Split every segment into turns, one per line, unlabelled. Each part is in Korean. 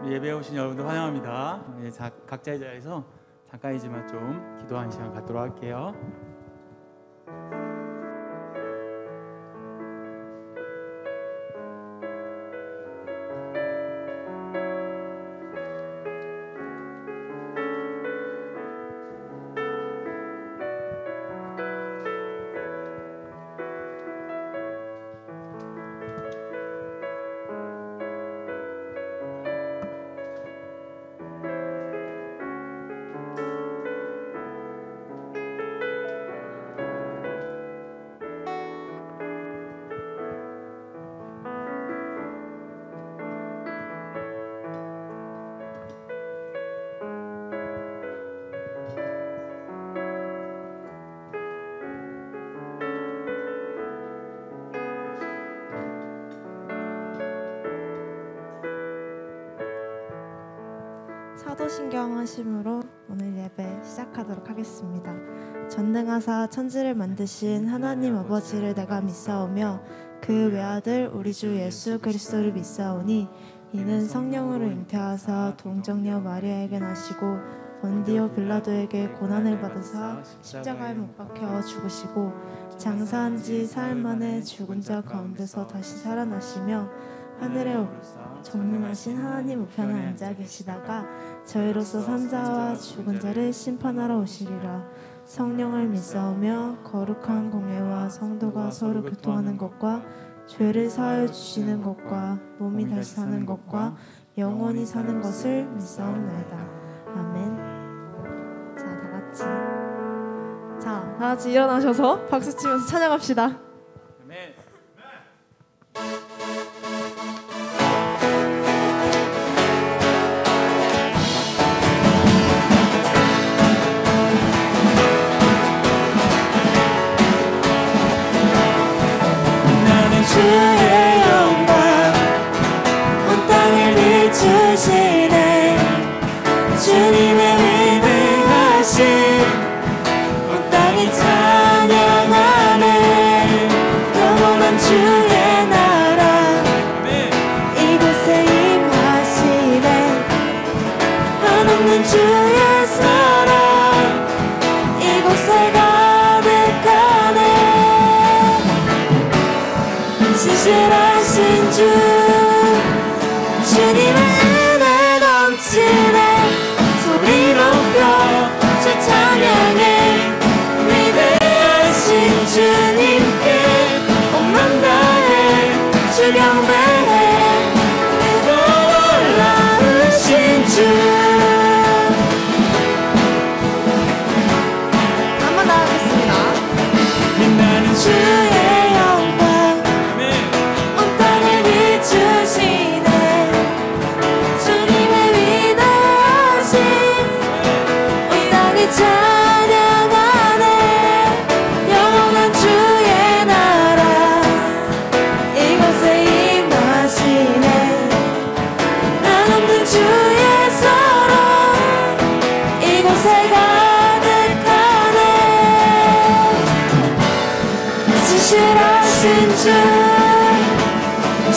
예배에 오신 여러분들 환영합니다. 각자의 자리에서 잠깐이지만 좀 기도하는 시간 갖도록 할게요.
사도신경 하심으로 오늘 예배 시작하도록 하겠습니다. 전능하사 천지를 만드신 하나님 아버지를 내가 믿사오며 그 외아들 우리 주 예수 그리스도를 믿사오니 이는 성령으로 잉태하사 동정녀 마리아에게 나시고 본디오 빌라도에게 고난을 받으사 십자가에 못 박혀 죽으시고 장사한 지 사흘 만에 죽은 자 가운데서 다시 살아나시며 하늘에 전능하신 하나님 우편에 앉아 계시다가 저희로서 산자와 죽은 자를 심판하러 오시리라. 성령을 믿사오며 거룩한 공예와 성도가 서로 교통하는 것과 죄를 사하여 주시는 것과 몸이 다시 사는 것과 영원히 사는 것을 믿사옵나이다. 아멘. 다 같이 일어나셔서 박수 치면서 찬양합시다.
아멘.
주의 영광 온 땅을 비추시네. 주님의 위대하심 온 땅이 찬양하네. 영원한 주의 나라 이곳에 임하시네. 한없는 주의 사랑 이곳에 가득하네. 신실하신 주 주님의 은혜 넘치네. 소리 높여 주 찬양해. 위대하신 주님께 온 맘 다해 주 경배해. 크고 놀라우신 주.
한번 더 하겠습니다.
빛나는 주의 찬양하네. 영원한 주의 나라 이곳에 임하시네. 한없는 주의 사랑 이곳에 가득하네. 신실하신 주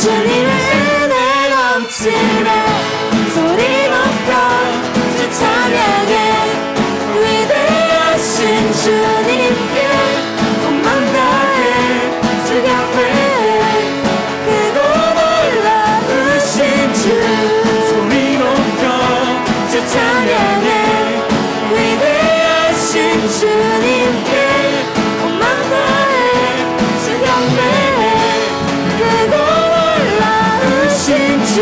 주님의 은혜 넘치네. 소리 높여 주 찬양해. 위대하신 주님께 온 맘 다해 주 경배해. 크고 놀라우신 주. 소리 높여 주 찬양해. 위대하신 주님께 온 맘 다해 주 경배해. 크고 놀라우신 주.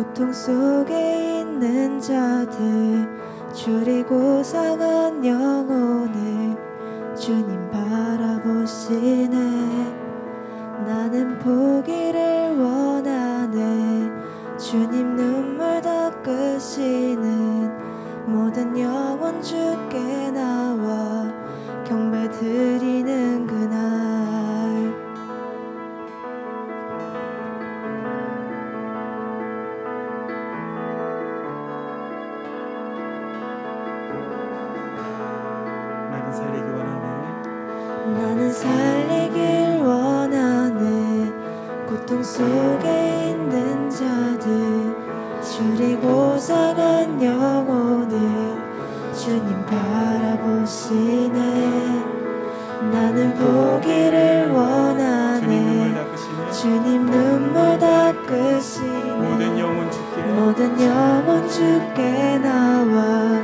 고통 속에 있는 자들 줄이고 상한 영혼을 주님 바라보시네. 나는 보기를 원하네. 주님 눈물 닦으시는 모든 영혼 주께 나와 경배 드리는 그날.
나는 살리기 원하네.
나는 살리길 원하네. 고통 속에 있는 자들 줄이고 상한 영혼을 주님 바라보시네. 나는 보기를 원하네. 주님 눈물 닦으시네. 모든 영혼 주께 나와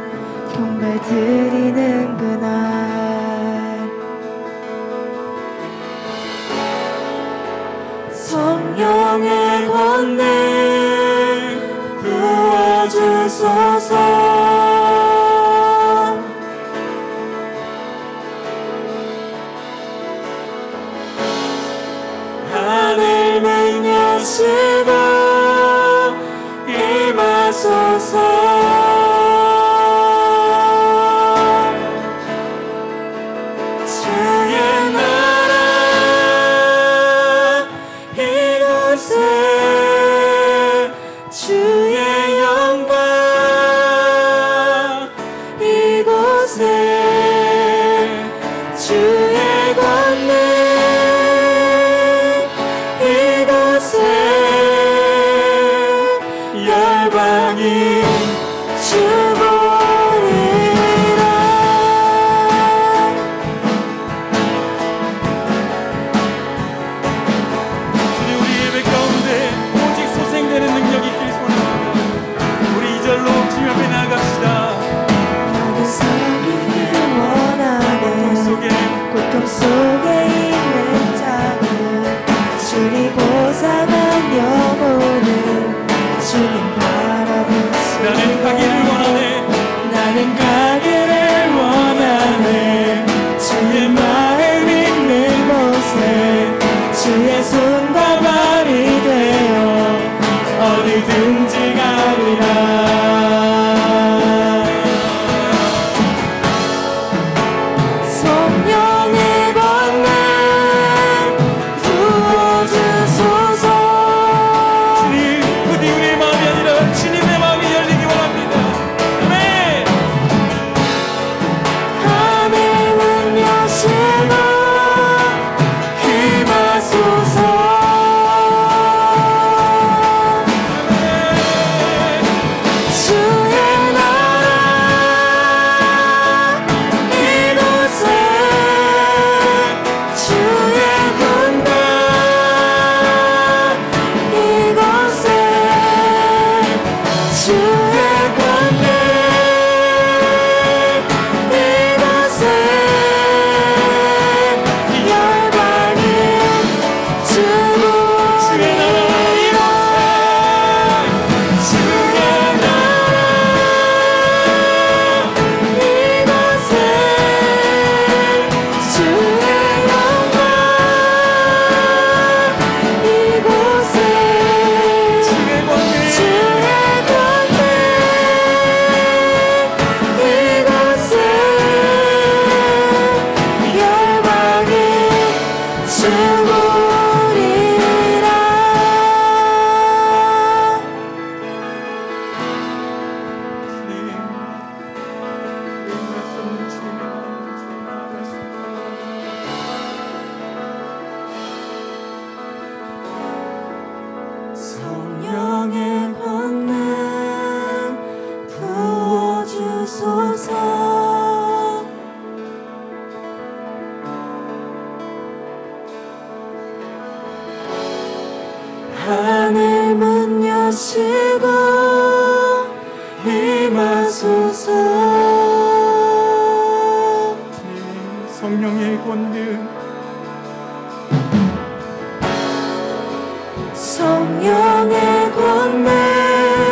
경배 드리는 그날. 성령의 권능 부어주소서. 하늘문 여시고 임하소서. 하늘 문 여시고 임하소서.
성령의 권능,
성령의 권능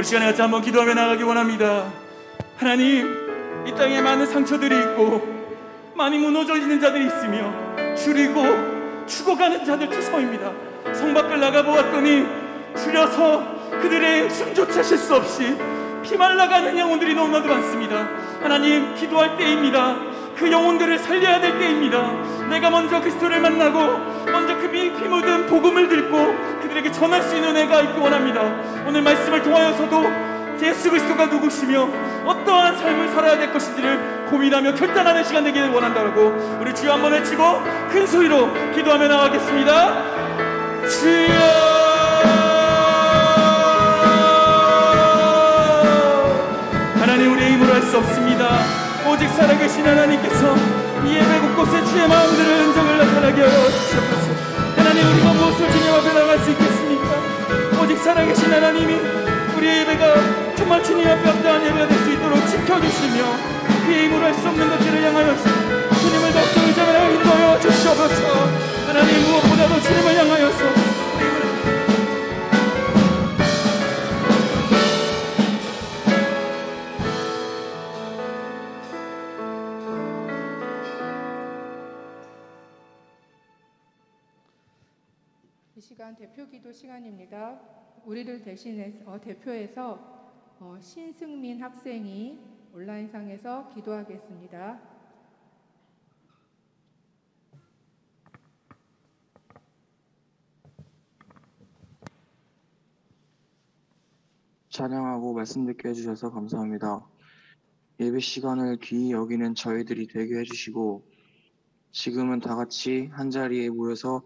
시간에 같이 한번 기도하며 나가기 원합니다. 하나님, 이 땅에 많은 상처들이 있고 많이 무너져 있는 자들이 있으며 줄이고 죽어가는 자들 투성입니다. 성 밖을 나가보았더니 줄여서 그들의 숨조차 쉴 수 없이 피말라가는 영혼들이 너무나도 많습니다. 하나님, 기도할 때입니다. 그 영혼들을 살려야 될 때입니다. 내가 먼저 그리스도를 만나고 먼저 그 피 묻은 복음을 듣고 그들에게 전할 수 있는 은혜가 있기 원합니다. 오늘 말씀을 통하여서도 예수 그리스도가 누구시며 어떠한 삶을 살아야 될 것인지를 고민하며 결단하는 시간 되기를 원한다고 우리 주여 한번 외치고 큰 소리로 기도하며 나가겠습니다. 주여, 하나님, 우리의 힘으로 할 수 없습니다. 오직 살아계신 하나님께서 이 예배 곳곳에 주의 마음들의 흔적을 나타나게 하여 주시옵소서. 하나님, 우리가 무엇을 주님 앞에 나갈 수 있겠습니까? 오직 살아계신 하나님이 우리의 예배가 정말 주님 앞에 합당한 예배가 될 수 있도록 지켜주시며 그의 힘으로 할 수 없는 것들을 향하여 주님을 더욱더 의지하여 인도하여 주시옵소서. 하나님, 무엇보다도 주님을 향하여서
이 시간 대표기도 시간입니다. 우리를 대표해서 신승민 학생이 온라인상에서 기도하겠습니다.
찬양하고 말씀 듣게 해주셔서 감사합니다. 예배 시간을 귀히 여기는 저희들이 되게 해주시고 지금은 다 같이 한자리에 모여서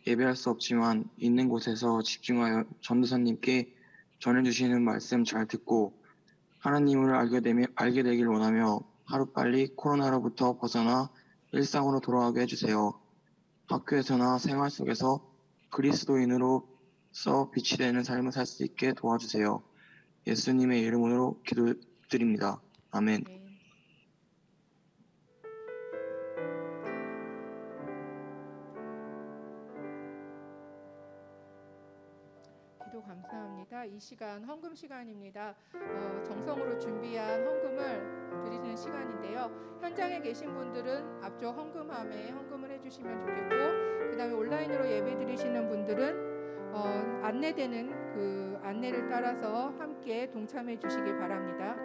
예배할 수 없지만 있는 곳에서 집중하여 전도사님께 전해주시는 말씀 잘 듣고 하나님을 알게 되길 원하며 하루빨리 코로나로부터 벗어나 일상으로 돌아가게 해주세요. 학교에서나 생활 속에서 그리스도인으로서 빛이 되는 삶을 살 수 있게 도와주세요. 예수님의 이름으로 기도드립니다. 아멘.
기도 감사합니다. 이 시간 헌금 시간입니다. 정성으로 준비한 헌금을 드리는 시간인데요. 현장에 계신 분들은 앞쪽 헌금함에 헌금을 해주시면 좋겠고, 그 다음에 온라인으로 예배 드리시는 분들은 안내되는 그 안내를 따라서 함께 동참해 주시기 바랍니다.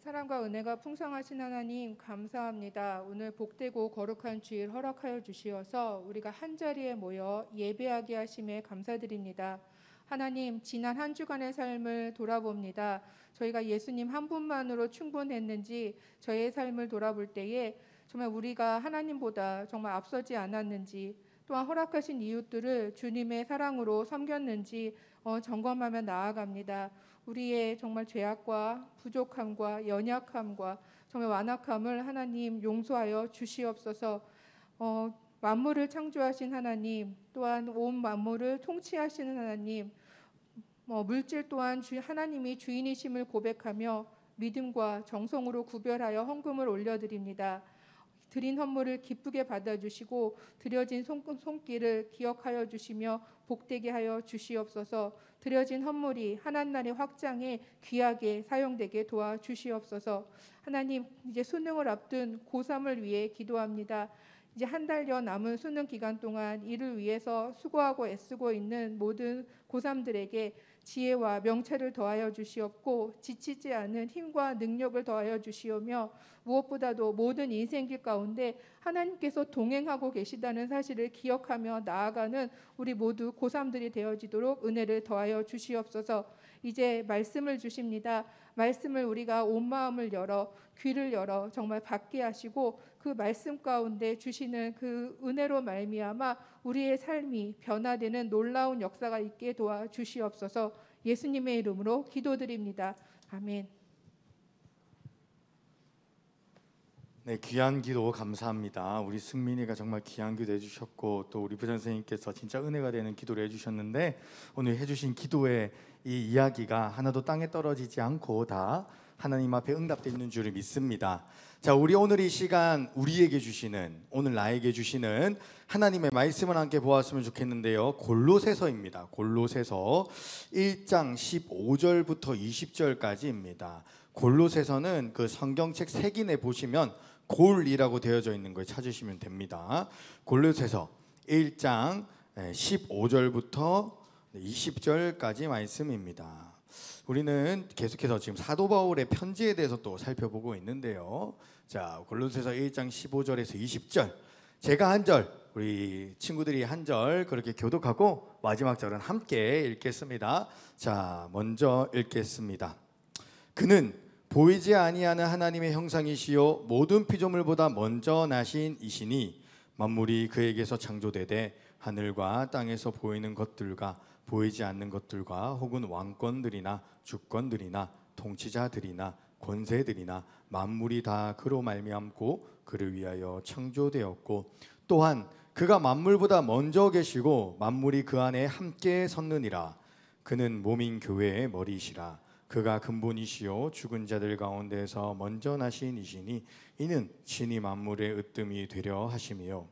사랑과 은혜가 풍성하신 하나님, 감사합니다. 오늘 복되고 거룩한 주일 허락하여 주시어서 우리가 한자리에 모여 예배하게 하심에 감사드립니다. 하나님, 지난 한 주간의 삶을 돌아봅니다. 저희가 예수님 한 분만으로 충분했는지, 저희의 삶을 돌아볼 때에 정말 우리가 하나님보다 정말 앞서지 않았는지, 또한 허락하신 이웃들을 주님의 사랑으로 섬겼는지 점검하며 나아갑니다. 우리의 정말 죄악과 부족함과 연약함과 정말 완악함을 하나님 용서하여 주시옵소서. 만물을 창조하신 하나님, 또한 온 만물을 통치하시는 하나님, 물질 또한 하나님이 주인이심을 고백하며 믿음과 정성으로 구별하여 헌금을 올려드립니다. 드린 헌물을 기쁘게 받아주시고 드려진 손길을 기억하여 주시며 복되게 하여 주시옵소서. 드려진 헌물이 하나님의 확장에 귀하게 사용되게 도와주시옵소서. 하나님, 이제 수능을 앞둔 고3을 위해 기도합니다. 이제 한 달여 남은 수능 기간 동안 이를 위해서 수고하고 애쓰고 있는 모든 고3들에게 지혜와 명철을 더하여 주시옵고 지치지 않은 힘과 능력을 더하여 주시오며 무엇보다도 모든 인생길 가운데 하나님께서 동행하고 계시다는 사실을 기억하며 나아가는 우리 모두 고3들이 되어지도록 은혜를 더하여 주시옵소서. 이제 말씀을 주십니다. 말씀을 우리가 온 마음을 열어 귀를 열어 정말 받게 하시고 그 말씀 가운데 주시는 그 은혜로 말미암아 우리의 삶이 변화되는 놀라운 역사가 있게 도와 주시옵소서. 예수님의 이름으로 기도드립니다. 아멘.
네, 귀한 기도 감사합니다. 우리 승민이가 정말 귀한 기도 해주셨고 또 우리 부장 선생님께서 진짜 은혜가 되는 기도를 해주셨는데 오늘 해주신 기도의 이 이야기가 하나도 땅에 떨어지지 않고 다 하나님 앞에 응답되는 줄을 믿습니다. 자, 우리 오늘 이 시간 우리에게 주시는, 오늘 나에게 주시는 하나님의 말씀을 함께 보았으면 좋겠는데요. 골로새서입니다. 골로새서 1장 15절부터 20절까지입니다. 골로새서는 그 성경책 색인에 보시면 골이라고 되어져 있는 걸 찾으시면 됩니다. 골로새서 1장 15절부터 20절까지 말씀입니다. 우리는 계속해서 지금 사도 바울의 편지에 대해서 또 살펴보고 있는데요. 자, 골로새서 1장 15절에서 20절, 제가 한 절, 우리 친구들이 한 절 그렇게 교독하고 마지막 절은 함께 읽겠습니다. 자, 먼저 읽겠습니다. 그는 보이지 아니하는 하나님의 형상이시요 모든 피조물보다 먼저 나신 이시니 만물이 그에게서 창조되되 하늘과 땅에서 보이는 것들과 보이지 않는 것들과 혹은 왕권들이나 주권들이나 통치자들이나 권세들이나 만물이 다 그로 말미암고 그를 위하여 창조되었고 또한 그가 만물보다 먼저 계시고 만물이 그 안에 함께 섰느니라. 그는 몸인 교회의 머리이시라. 그가 근본이시요 죽은 자들 가운데서 먼저 나신 이시니 이는 친히 만물의 으뜸이 되려 하심이요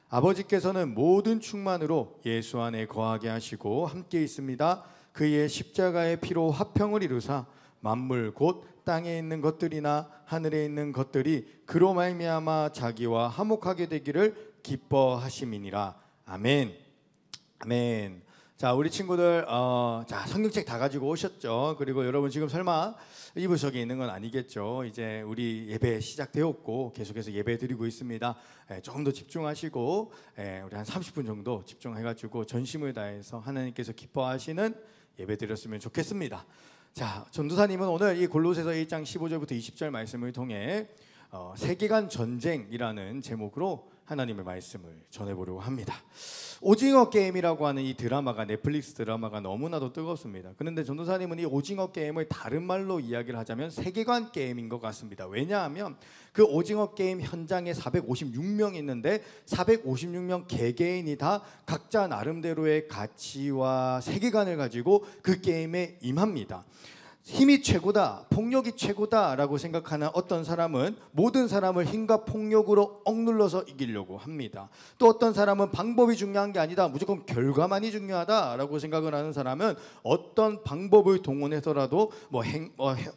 아버지께서는 모든 충만으로 예수 안에 거하게 하시고 함께 있습니다. 그의 십자가의 피로 화평을 이루사 만물 곧 땅에 있는 것들이나 하늘에 있는 것들이 그로 말미암아 자기와 화목하게 되기를 기뻐하심이니라. 아멘. 아멘. 자, 우리 친구들 자, 성경책 다 가지고 오셨죠? 그리고 여러분 지금 설마 이부석에 있는 건 아니겠죠? 이제 우리 예배 시작되었고 계속해서 예배 드리고 있습니다. 조금 더 집중하시고 우리 한 30분 정도 집중해가지고 전심을 다해서 하나님께서 기뻐하시는 예배 드렸으면 좋겠습니다. 자, 전도사님은 오늘 이 골로새서 1장 15절부터 20절 말씀을 통해 세계관 전쟁이라는 제목으로 하나님의 말씀을 전해보려고 합니다. 오징어 게임이라고 하는 이 드라마가, 넷플릭스 드라마가 너무나도 뜨겁습니다. 그런데 전도사님은 이 오징어 게임을 다른 말로 이야기를 하자면 세계관 게임인 것 같습니다. 왜냐하면 그 오징어 게임 현장에 456명이 있는데 456명 개개인이 다 각자 나름대로의 가치와 세계관을 가지고 그 게임에 임합니다. 힘이 최고다, 폭력이 최고다라고 생각하는 어떤 사람은 모든 사람을 힘과 폭력으로 억눌러서 이기려고 합니다. 또 어떤 사람은 방법이 중요한 게 아니다, 무조건 결과만이 중요하다라고 생각을 하는 사람은 어떤 방법을 동원해서라도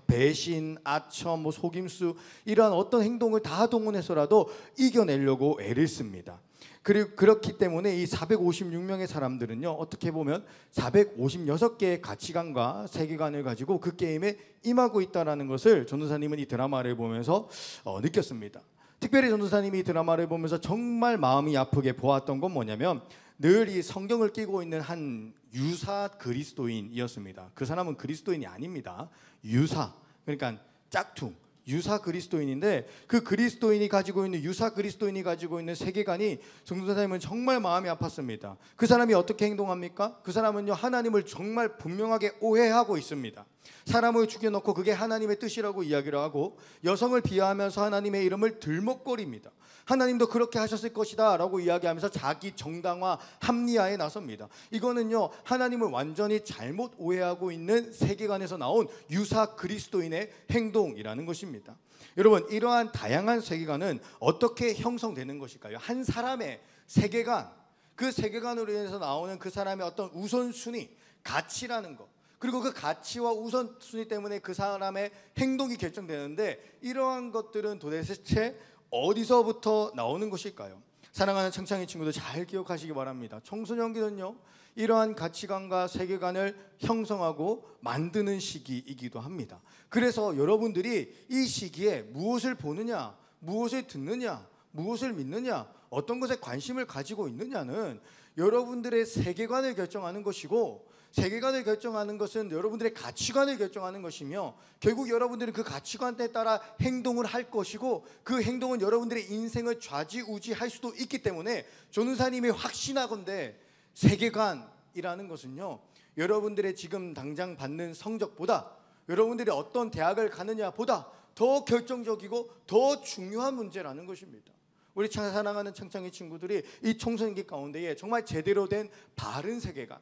배신, 아첨, 속임수 이러한 어떤 행동을 다 동원해서라도 이겨내려고 애를 씁니다. 그리고 그렇기 때문에 이 456명의 사람들은요, 어떻게 보면 456개의 가치관과 세계관을 가지고 그 게임에 임하고 있다는 것을 전도사님은 이 드라마를 보면서 느꼈습니다. 특별히 전도사님이 이 드라마를 보면서 정말 마음이 아프게 보았던 건 뭐냐면 늘 이 성경을 끼고 있는 한 유사 그리스도인이었습니다. 그 사람은 그리스도인이 아닙니다. 유사, 그러니까 짝퉁, 유사 그리스도인인데 그 그리스도인이 가지고 있는, 유사 그리스도인이 가지고 있는 세계관이 전도사님은 정말 마음이 아팠습니다. 그 사람이 어떻게 행동합니까? 그 사람은요, 하나님을 정말 분명하게 오해하고 있습니다. 사람을 죽여놓고 그게 하나님의 뜻이라고 이야기를 하고 여성을 비하하면서 하나님의 이름을 들먹거립니다. 하나님도 그렇게 하셨을 것이다 라고 이야기하면서 자기 정당화, 합리화에 나섭니다. 이거는요, 하나님을 완전히 잘못 오해하고 있는 세계관에서 나온 유사 그리스도인의 행동이라는 것입니다. 여러분, 이러한 다양한 세계관은 어떻게 형성되는 것일까요? 한 사람의 세계관, 그 세계관으로 인해서 나오는 그 사람의 어떤 우선순위, 가치라는 것, 그리고 그 가치와 우선순위 때문에 그 사람의 행동이 결정되는데 이러한 것들은 도대체 어디서부터 나오는 것일까요? 사랑하는 청창의 친구들 잘 기억하시기 바랍니다. 청소년기는요, 이러한 가치관과 세계관을 형성하고 만드는 시기이기도 합니다. 그래서 여러분들이 이 시기에 무엇을 보느냐, 무엇을 듣느냐, 무엇을 믿느냐, 어떤 것에 관심을 가지고 있느냐는 여러분들의 세계관을 결정하는 것이고, 세계관을 결정하는 것은 여러분들의 가치관을 결정하는 것이며, 결국 여러분들은 그 가치관에 따라 행동을 할 것이고, 그 행동은 여러분들의 인생을 좌지우지할 수도 있기 때문에 조누사님이 확신하건대 세계관이라는 것은요, 여러분들의 지금 당장 받는 성적보다, 여러분들이 어떤 대학을 가느냐보다 더 결정적이고 더 중요한 문제라는 것입니다. 우리 사랑하는 창창이 친구들이 이 청소년기 가운데에 정말 제대로 된 바른 세계관,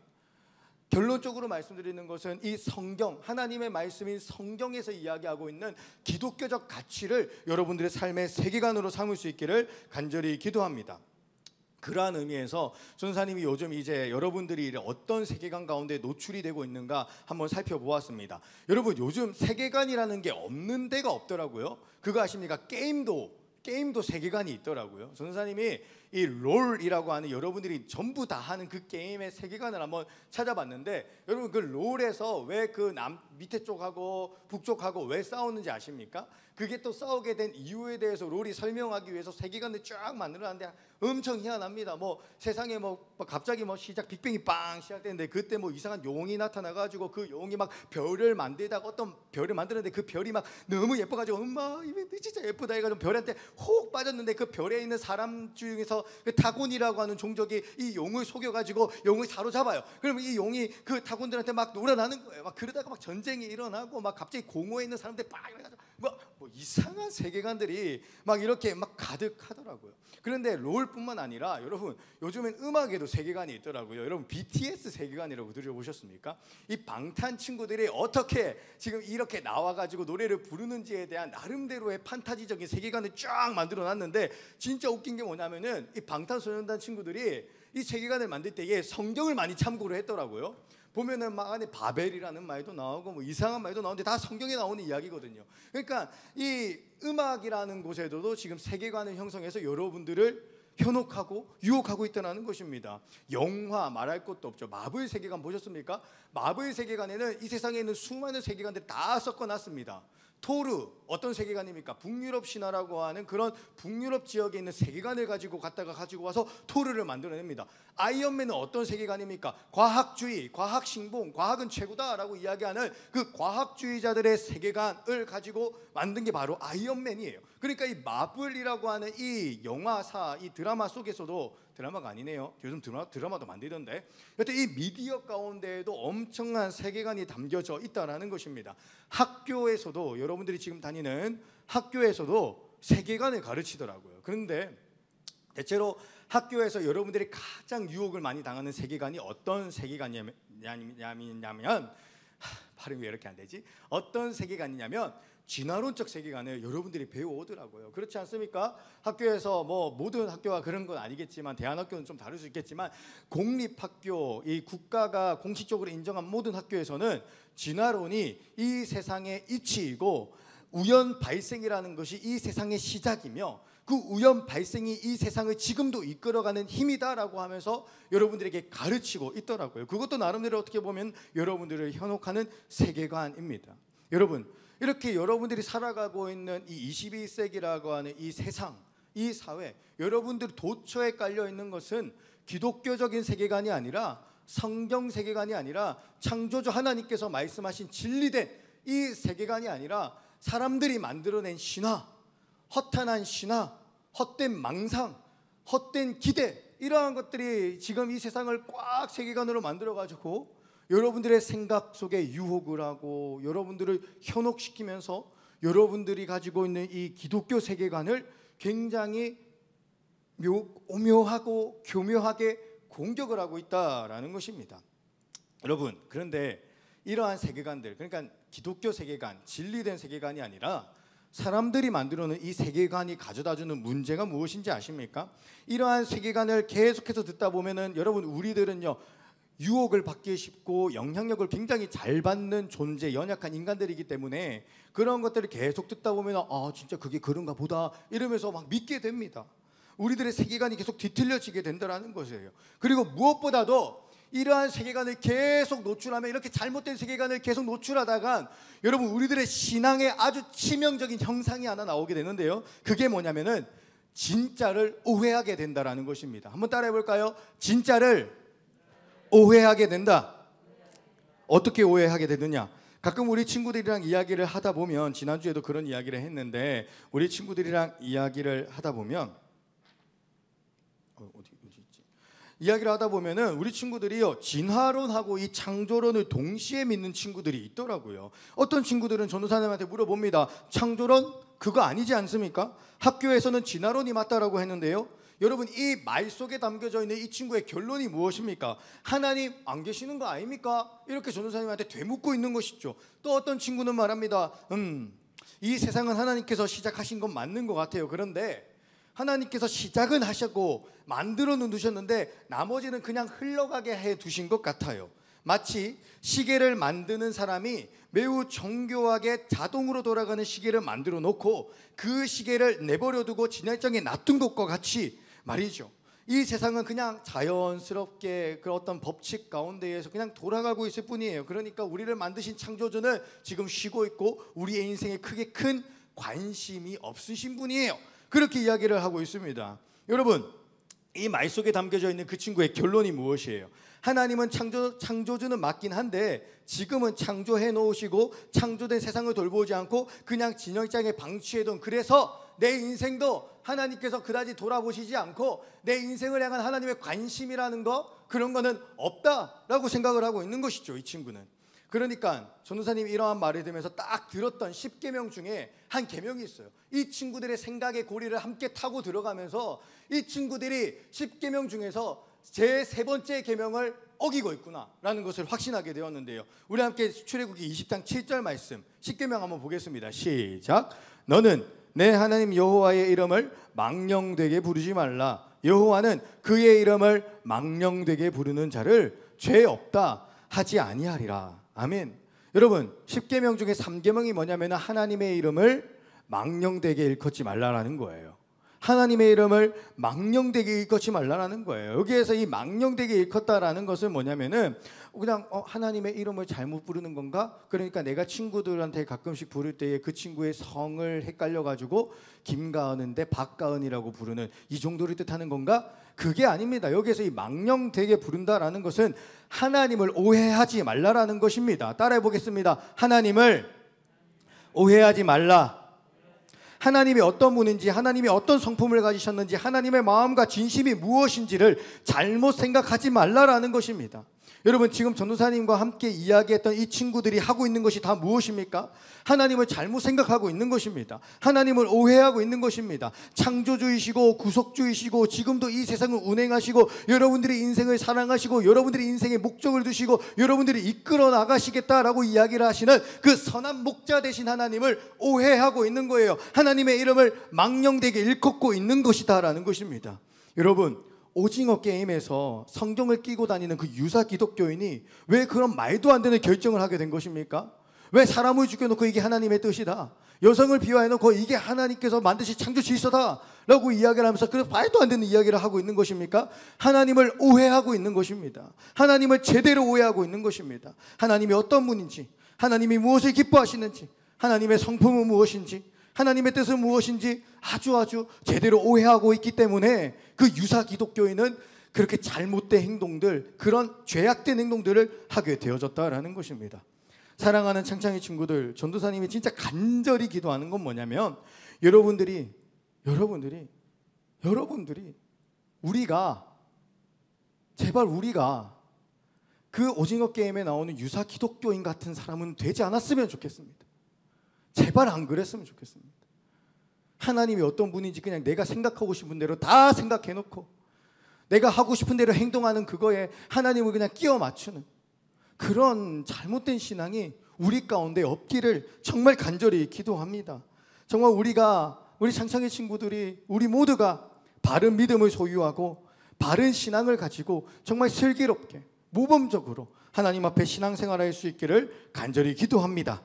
결론적으로 말씀드리는 것은 이 성경, 하나님의 말씀인 성경에서 이야기하고 있는 기독교적 가치를 여러분들의 삶의 세계관으로 삼을 수 있기를 간절히 기도합니다. 그러한 의미에서 전사님이 요즘 이제 여러분들이 어떤 세계관 가운데 노출이 되고 있는가 한번 살펴보았습니다. 여러분, 요즘 세계관이라는 게 없는 데가 없더라고요. 그거 아십니까? 게임도 세계관이 있더라고요. 전사님이 이 롤이라고 하는, 여러분들이 전부 다 하는 그 게임의 세계관을 한번 찾아봤는데, 여러분 그 롤에서 왜 그 밑에 쪽하고 북쪽하고 왜 싸우는지 아십니까? 그게 또 싸우게 된 이유에 대해서 롤이 설명하기 위해서 세계관을 쫙 만들어놨는데 엄청 희한합니다. 뭐 세상에 뭐 갑자기 뭐 빅뱅이 빵 시작되는데, 그때 뭐 이상한 용이 나타나가지고 그 용이 막 별을 만들다가 어떤 별을 만드는데 그 별이 막 너무 예뻐가지고 엄마 이거 진짜 예쁘다 해가지고 별한테 혹 빠졌는데, 그 별에 있는 사람 중에서 그 타곤이라고 하는 종족이 이 용을 속여가지고 용을 사로잡아요. 그러면 이 용이 그 타곤들한테 막 놀아나는 거예요. 막 그러다가 막 전쟁이 일어나고 막 갑자기 공허에 있는 사람들 막 이래가지고 뭐 이상한 세계관들이 막 이렇게 막 가득하더라고요. 그런데 롤뿐만 아니라 여러분, 요즘엔 음악에도 세계관이 있더라고요. 여러분, BTS 세계관이라고 들어보셨습니까? 이 방탄 친구들이 어떻게 지금 이렇게 나와가지고 노래를 부르는지에 대한 나름대로의 판타지적인 세계관을 쫙 만들어놨는데, 진짜 웃긴 게 뭐냐면은 이 방탄소년단 친구들이 이 세계관을 만들 때에 성경을 많이 참고를 했더라고요. 보면은 막 안에 바벨이라는 말도 나오고 뭐 이상한 말도 나오는데 다 성경에 나오는 이야기거든요. 그러니까 이 음악이라는 곳에도 지금 세계관을 형성해서 여러분들을 현혹하고 유혹하고 있다는 것입니다. 영화 말할 것도 없죠. 마블 세계관 보셨습니까? 마블 세계관에는 이 세상에 있는 수많은 세계관들을 다 섞어놨습니다. 토르, 어떤 세계관입니까? 북유럽 신화라고 하는 그런 북유럽 지역에 있는 세계관을 가지고 와서 토르를 만들어냅니다. 아이언맨은 어떤 세계관입니까? 과학주의, 과학신봉, 과학은 최고다라고 이야기하는 그 과학주의자들의 세계관을 가지고 만든 게 바로 아이언맨이에요. 그러니까 이 마블이라고 하는 이 영화사, 이 드라마 속에서도, 드라마가 아니네요. 요즘 드라마도 만들던데, 여튼 이 미디어 가운데에도 엄청난 세계관이 담겨져 있다는 것입니다. 학교에서도, 여러분들이 지금 다니는 학교에서도 세계관을 가르치더라고요. 그런데 대체로 학교에서 여러분들이 가장 유혹을 많이 당하는 세계관이 어떤 세계관이냐면, 발음이 왜 이렇게 안 되지? 어떤 세계관이냐면 진화론적 세계관을 여러분들이 배워오더라고요. 그렇지 않습니까? 학교에서 뭐 모든 학교가 그런 건 아니겠지만, 대안학교는 좀 다를 수 있겠지만, 공립학교, 이 국가가 공식적으로 인정한 모든 학교에서는 진화론이 이 세상의 이치이고 우연 발생이라는 것이 이 세상의 시작이며, 그 우연 발생이 이 세상을 지금도 이끌어가는 힘이다라고 하면서 여러분들에게 가르치고 있더라고요. 그것도 나름대로 어떻게 보면 여러분들을 현혹하는 세계관입니다. 여러분, 이렇게 여러분들이 살아가고 있는 이 21세기라고 하는 이 세상, 이 사회, 여러분들 도처에 깔려 있는 것은 기독교적인 세계관이 아니라, 성경 세계관이 아니라, 창조주 하나님께서 말씀하신 진리된 이 세계관이 아니라 사람들이 만들어낸 신화, 허탄한 신화, 헛된 망상, 헛된 기대, 이러한 것들이 지금 이 세상을 꽉 세계관으로 만들어가지고 여러분들의 생각 속에 유혹을 하고 여러분들을 현혹시키면서 여러분들이 가지고 있는 이 기독교 세계관을 굉장히 오묘하고 교묘하게 공격을 하고 있다라는 것입니다. 여러분, 그런데 이러한 세계관들, 그러니까 기독교 세계관, 진리된 세계관이 아니라 사람들이 만들어놓은 이 세계관이 가져다주는 문제가 무엇인지 아십니까? 이러한 세계관을 계속해서 듣다 보면은 여러분, 우리들은요, 유혹을 받기 쉽고 영향력을 굉장히 잘 받는 존재, 연약한 인간들이기 때문에 그런 것들을 계속 듣다 보면 진짜 그게 그런가 보다 이러면서 막 믿게 됩니다. 우리들의 세계관이 계속 뒤틀려지게 된다는 것이에요. 그리고 무엇보다도 이러한 세계관을 계속 노출하면, 이렇게 잘못된 세계관을 계속 노출하다간 여러분 우리들의 신앙에 아주 치명적인 형상이 하나 나오게 되는데요. 그게 뭐냐면은 진짜를 오해하게 된다라는 것입니다. 한번 따라해 볼까요? 진짜를 오해하게 된다. 어떻게 오해하게 되느냐? 가끔 우리 친구들이랑 이야기를 하다 보면, 지난주에도 그런 이야기를 했는데, 우리 친구들이랑 이야기를 하다 보면 어디 있지? 이야기를 하다 보면은 우리 친구들이요, 진화론하고 이 창조론을 동시에 믿는 친구들이 있더라고요. 어떤 친구들은 전도사님한테 물어봅니다. 창조론 그거 아니지 않습니까? 학교에서는 진화론이 맞다라고 했는데요. 여러분, 이 말 속에 담겨져 있는 이 친구의 결론이 무엇입니까? 하나님 안 계시는 거 아닙니까? 이렇게 전도사님한테 되묻고 있는 것이죠. 또 어떤 친구는 말합니다. 이 세상은 하나님께서 시작하신 건 맞는 것 같아요. 그런데 하나님께서 시작은 하셨고 만들어 두셨는데 나머지는 그냥 흘러가게 해 두신 것 같아요. 마치 시계를 만드는 사람이 매우 정교하게 자동으로 돌아가는 시계를 만들어 놓고 그 시계를 내버려 두고 진열장에 놔둔 것과 같이 말이죠. 이 세상은 그냥 자연스럽게 그 어떤 법칙 가운데에서 그냥 돌아가고 있을 뿐이에요. 그러니까 우리를 만드신 창조주는 지금 쉬고 있고 우리의 인생에 크게 큰 관심이 없으신 분이에요. 그렇게 이야기를 하고 있습니다. 여러분, 이 말 속에 담겨져 있는 그 친구의 결론이 무엇이에요? 하나님은 창조주는 맞긴 한데 지금은 창조해 놓으시고 창조된 세상을 돌보지 않고 그냥 진열장에 방치해둔, 그래서 내 인생도 하나님께서 그다지 돌아보시지 않고 내 인생을 향한 하나님의 관심이라는 거, 그런 거는 없다라고 생각을 하고 있는 것이죠, 이 친구는. 그러니까 전도사님이 이러한 말을 들으면서 딱 들었던 10계명 중에 한 계명이 있어요. 이 친구들의 생각의 고리를 함께 타고 들어가면서 이 친구들이 10계명 중에서 제 세 번째 계명을 어기고 있구나라는 것을 확신하게 되었는데요. 우리 함께 출애굽기 20장 7절 말씀 10계명 한번 보겠습니다. 시작. 너는 내 하나님 여호와의 이름을 망령되게 부르지 말라. 여호와는 그의 이름을 망령되게 부르는 자를 죄 없다 하지 아니하리라. 아멘. 여러분, 10계명 중에 3계명이 뭐냐면 하나님의 이름을 망령되게 일컫지 말라라는 거예요. 하나님의 이름을 망령되게 일컫지 말라라는 거예요. 여기에서 이 망령되게 일컫다라는 것은 뭐냐면은 그냥 하나님의 이름을 잘못 부르는 건가? 그러니까 내가 친구들한테 가끔씩 부를 때에 그 친구의 성을 헷갈려가지고 김가은인데 박가은이라고 부르는 이 정도를 뜻하는 건가? 그게 아닙니다. 여기에서 이 망령되게 부른다라는 것은 하나님을 오해하지 말라라는 것입니다. 따라해 보겠습니다. 하나님을 오해하지 말라. 하나님이 어떤 분인지, 하나님이 어떤 성품을 가지셨는지, 하나님의 마음과 진심이 무엇인지를 잘못 생각하지 말라라는 것입니다. 여러분, 지금 전도사님과 함께 이야기했던 이 친구들이 하고 있는 것이 다 무엇입니까? 하나님을 잘못 생각하고 있는 것입니다. 하나님을 오해하고 있는 것입니다. 창조주이시고 구속주이시고 지금도 이 세상을 운행하시고 여러분들의 인생을 사랑하시고 여러분들의 인생에 목적을 두시고 여러분들이 이끌어 나가시겠다라고 이야기를 하시는 그 선한 목자 되신 하나님을 오해하고 있는 거예요. 하나님의 이름을 망령되게 일컫고 있는 것이다라는 것입니다. 여러분, 오징어 게임에서 성경을 끼고 다니는 그 유사 기독교인이 왜 그런 말도 안 되는 결정을 하게 된 것입니까? 왜 사람을 죽여놓고 이게 하나님의 뜻이다, 여성을 비화해놓고 이게 하나님께서 만드신 창조 질서다 라고 이야기를 하면서 그 말도 안 되는 이야기를 하고 있는 것입니까? 하나님을 오해하고 있는 것입니다. 하나님을 제대로 오해하고 있는 것입니다. 하나님이 어떤 분인지, 하나님이 무엇을 기뻐하시는지, 하나님의 성품은 무엇인지, 하나님의 뜻은 무엇인지 아주 제대로 오해하고 있기 때문에 그 유사 기독교인은 그렇게 잘못된 행동들, 그런 죄악된 행동들을 하게 되어졌다라는 것입니다. 사랑하는 창창이 친구들, 전도사님이 진짜 간절히 기도하는 건 뭐냐면 여러분들이 우리가 제발 우리가 그 오징어 게임에 나오는 유사 기독교인 같은 사람은 되지 않았으면 좋겠습니다. 제발 안 그랬으면 좋겠습니다. 하나님이 어떤 분인지 그냥 내가 생각하고 싶은 대로 다 생각해놓고 내가 하고 싶은 대로 행동하는 그거에 하나님을 그냥 끼워 맞추는 그런 잘못된 신앙이 우리 가운데 없기를 정말 간절히 기도합니다. 정말 우리 창창의 친구들이, 우리 모두가 바른 믿음을 소유하고 바른 신앙을 가지고 정말 슬기롭게 모범적으로 하나님 앞에 신앙생활할 수 있기를 간절히 기도합니다.